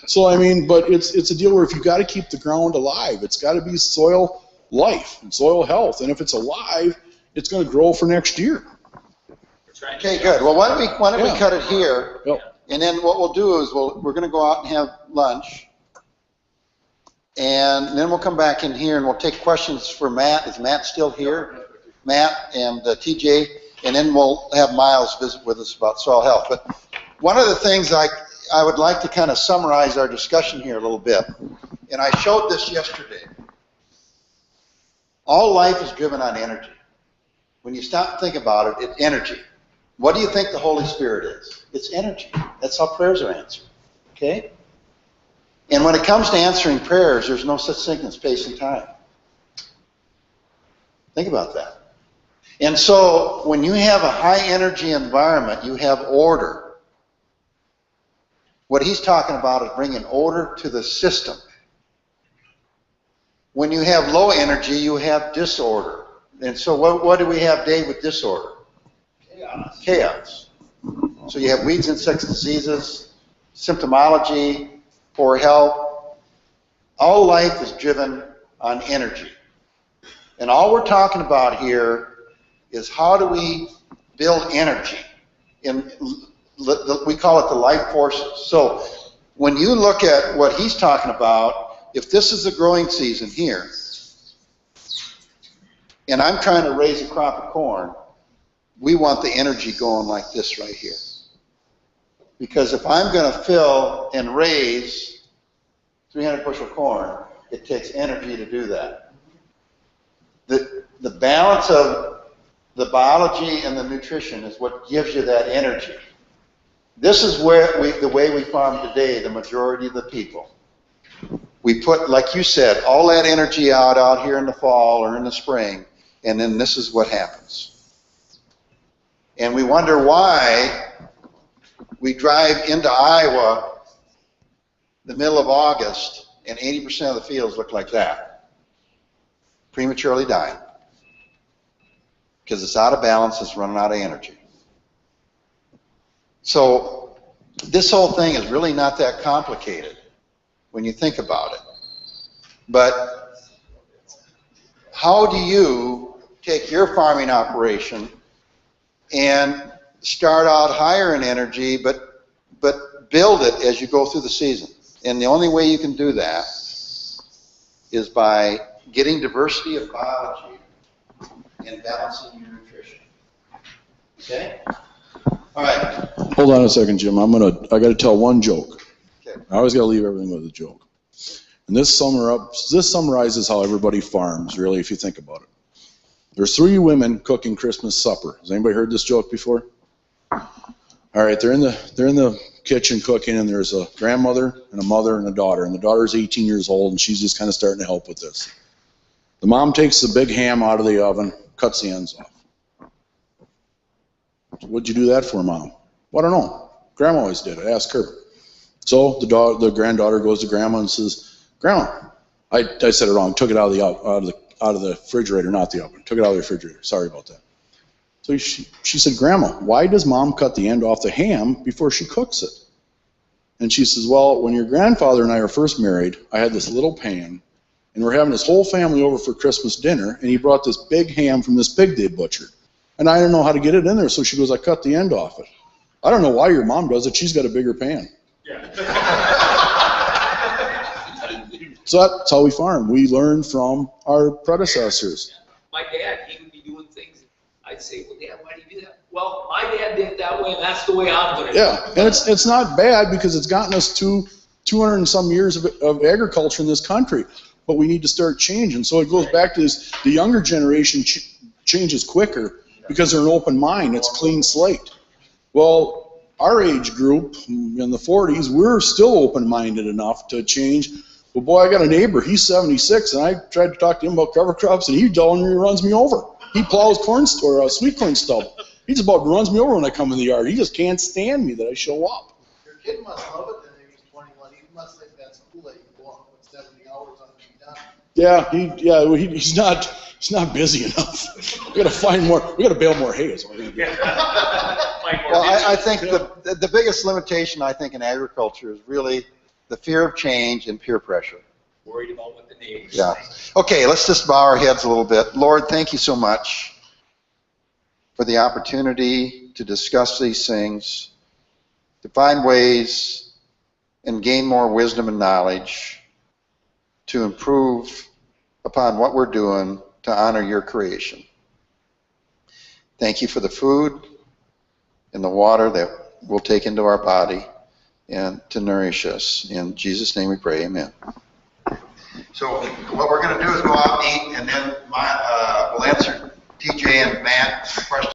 So, I mean, but it's a deal where if you got to keep the ground alive, it's got to be soil life and soil health. And if it's alive, it's going to grow for next year. Okay, good. Well, why don't we Yeah. cut it here? Yep. And then what we'll do is we're going to go out and have lunch. And then we'll come back in here and we'll take questions for Matt. Is Matt still here? Matt and TJ. And then we'll have Miles visit with us about soil health. But one of the things I would like to kind of summarize our discussion here a little bit. And I showed this yesterday. All life is driven on energy. When you stop and think about it, it's energy. What do you think the Holy Spirit is? It's energy. That's how prayers are answered. Okay? And when it comes to answering prayers, there's no such thing as space and time. Think about that. And so when you have a high energy environment, you have order. What he's talking about is bringing order to the system. When you have low energy, you have disorder. And so what do we have, Dave, with disorder? Chaos. So you have weeds, insects, diseases, symptomology, poor health. All life is driven on energy. And all we're talking about here is how do we build energy? We call it the life forces. So when you look at what he's talking about, if this is the growing season here, and I'm trying to raise a crop of corn, we want the energy going like this right here. Because if I'm going to fill and raise 300 bushel corn, it takes energy to do that. The balance of the biology and the nutrition is what gives you that energy. This is where the way we farm today, the majority of the people. We put, like you said, all that energy out here in the fall or in the spring, and then this is what happens. And we wonder why we drive into Iowa the middle of August and 80% of the fields look like that. Prematurely dying. Because it's out of balance, it's running out of energy. So this whole thing is really not that complicated when you think about it. But how do you take your farming operation and start out higher in energy, but build it as you go through the season? And the only way you can do that is by getting diversity of biology and balancing your nutrition. Okay? All right. Hold on a second, Jim. I got to tell one joke. Okay. I always got to leave everything with a joke. And this summarizes how everybody farms, really, if you think about it. There's 3 women cooking Christmas supper. Has anybody heard this joke before? All right, they're in the kitchen cooking, and there's a grandmother and a mother and a daughter, and the daughter's 18 years old, and she's just kind of starting to help with this. The mom takes the big ham out of the oven, cuts the ends off. What'd you do that for, Mom? Well, I don't know. Grandma always did it. Ask her. So the granddaughter goes to Grandma and says, Grandma, I said it wrong. Took it out of the refrigerator, not the oven. Took it out of the refrigerator. Sorry about that. So she said, Grandma, why does Mom cut the end off the ham before she cooks it? And she says, well, when your grandfather and I were first married, I had this little pan, and we're having this whole family over for Christmas dinner, and he brought this big ham from this pig they butchered. And I didn't know how to get it in there, so she goes, I cut the end off it. I don't know why your mom does it. She's got a bigger pan. Yeah. So that's how we farm. We learn from our predecessors. My dad, he would be doing things. I'd say, well, Dad, why do you do that? Well, my dad did it that way, and that's the way I'm going to do it. Yeah, and it's not bad because it's gotten us to 200 and some years of agriculture in this country. But we need to start changing. So it goes back to this, the younger generation changes quicker because they're an open mind. It's clean slate. Well, our age group in the 40s, we're still open-minded enough to change. Well, boy, I got a neighbor. He's 76, and I tried to talk to him about cover crops, and he runs me over. He plows sweet corn stubble. He just about runs me over when I come in the yard. He just can't stand me that I show up. Your kid must love it that he was 21. He must think that's cool that you go on with 70 hours on the done. Yeah, he's not. It's not busy enough. We gotta find more, we gotta bale more hay is what we gotta do. Well, I think the biggest limitation, I think, in agriculture is really the fear of change and peer pressure. Worried about what the neighbors Yeah. say. Okay, let's just bow our heads a little bit. Lord, thank you so much for the opportunity to discuss these things, to find ways and gain more wisdom and knowledge, to improve upon what we're doing to honor your creation. Thank you for the food and the water that we'll take into our body and to nourish us. In Jesus' name we pray, amen. So what we're going to do is go out and eat, and then we'll answer TJ and Matt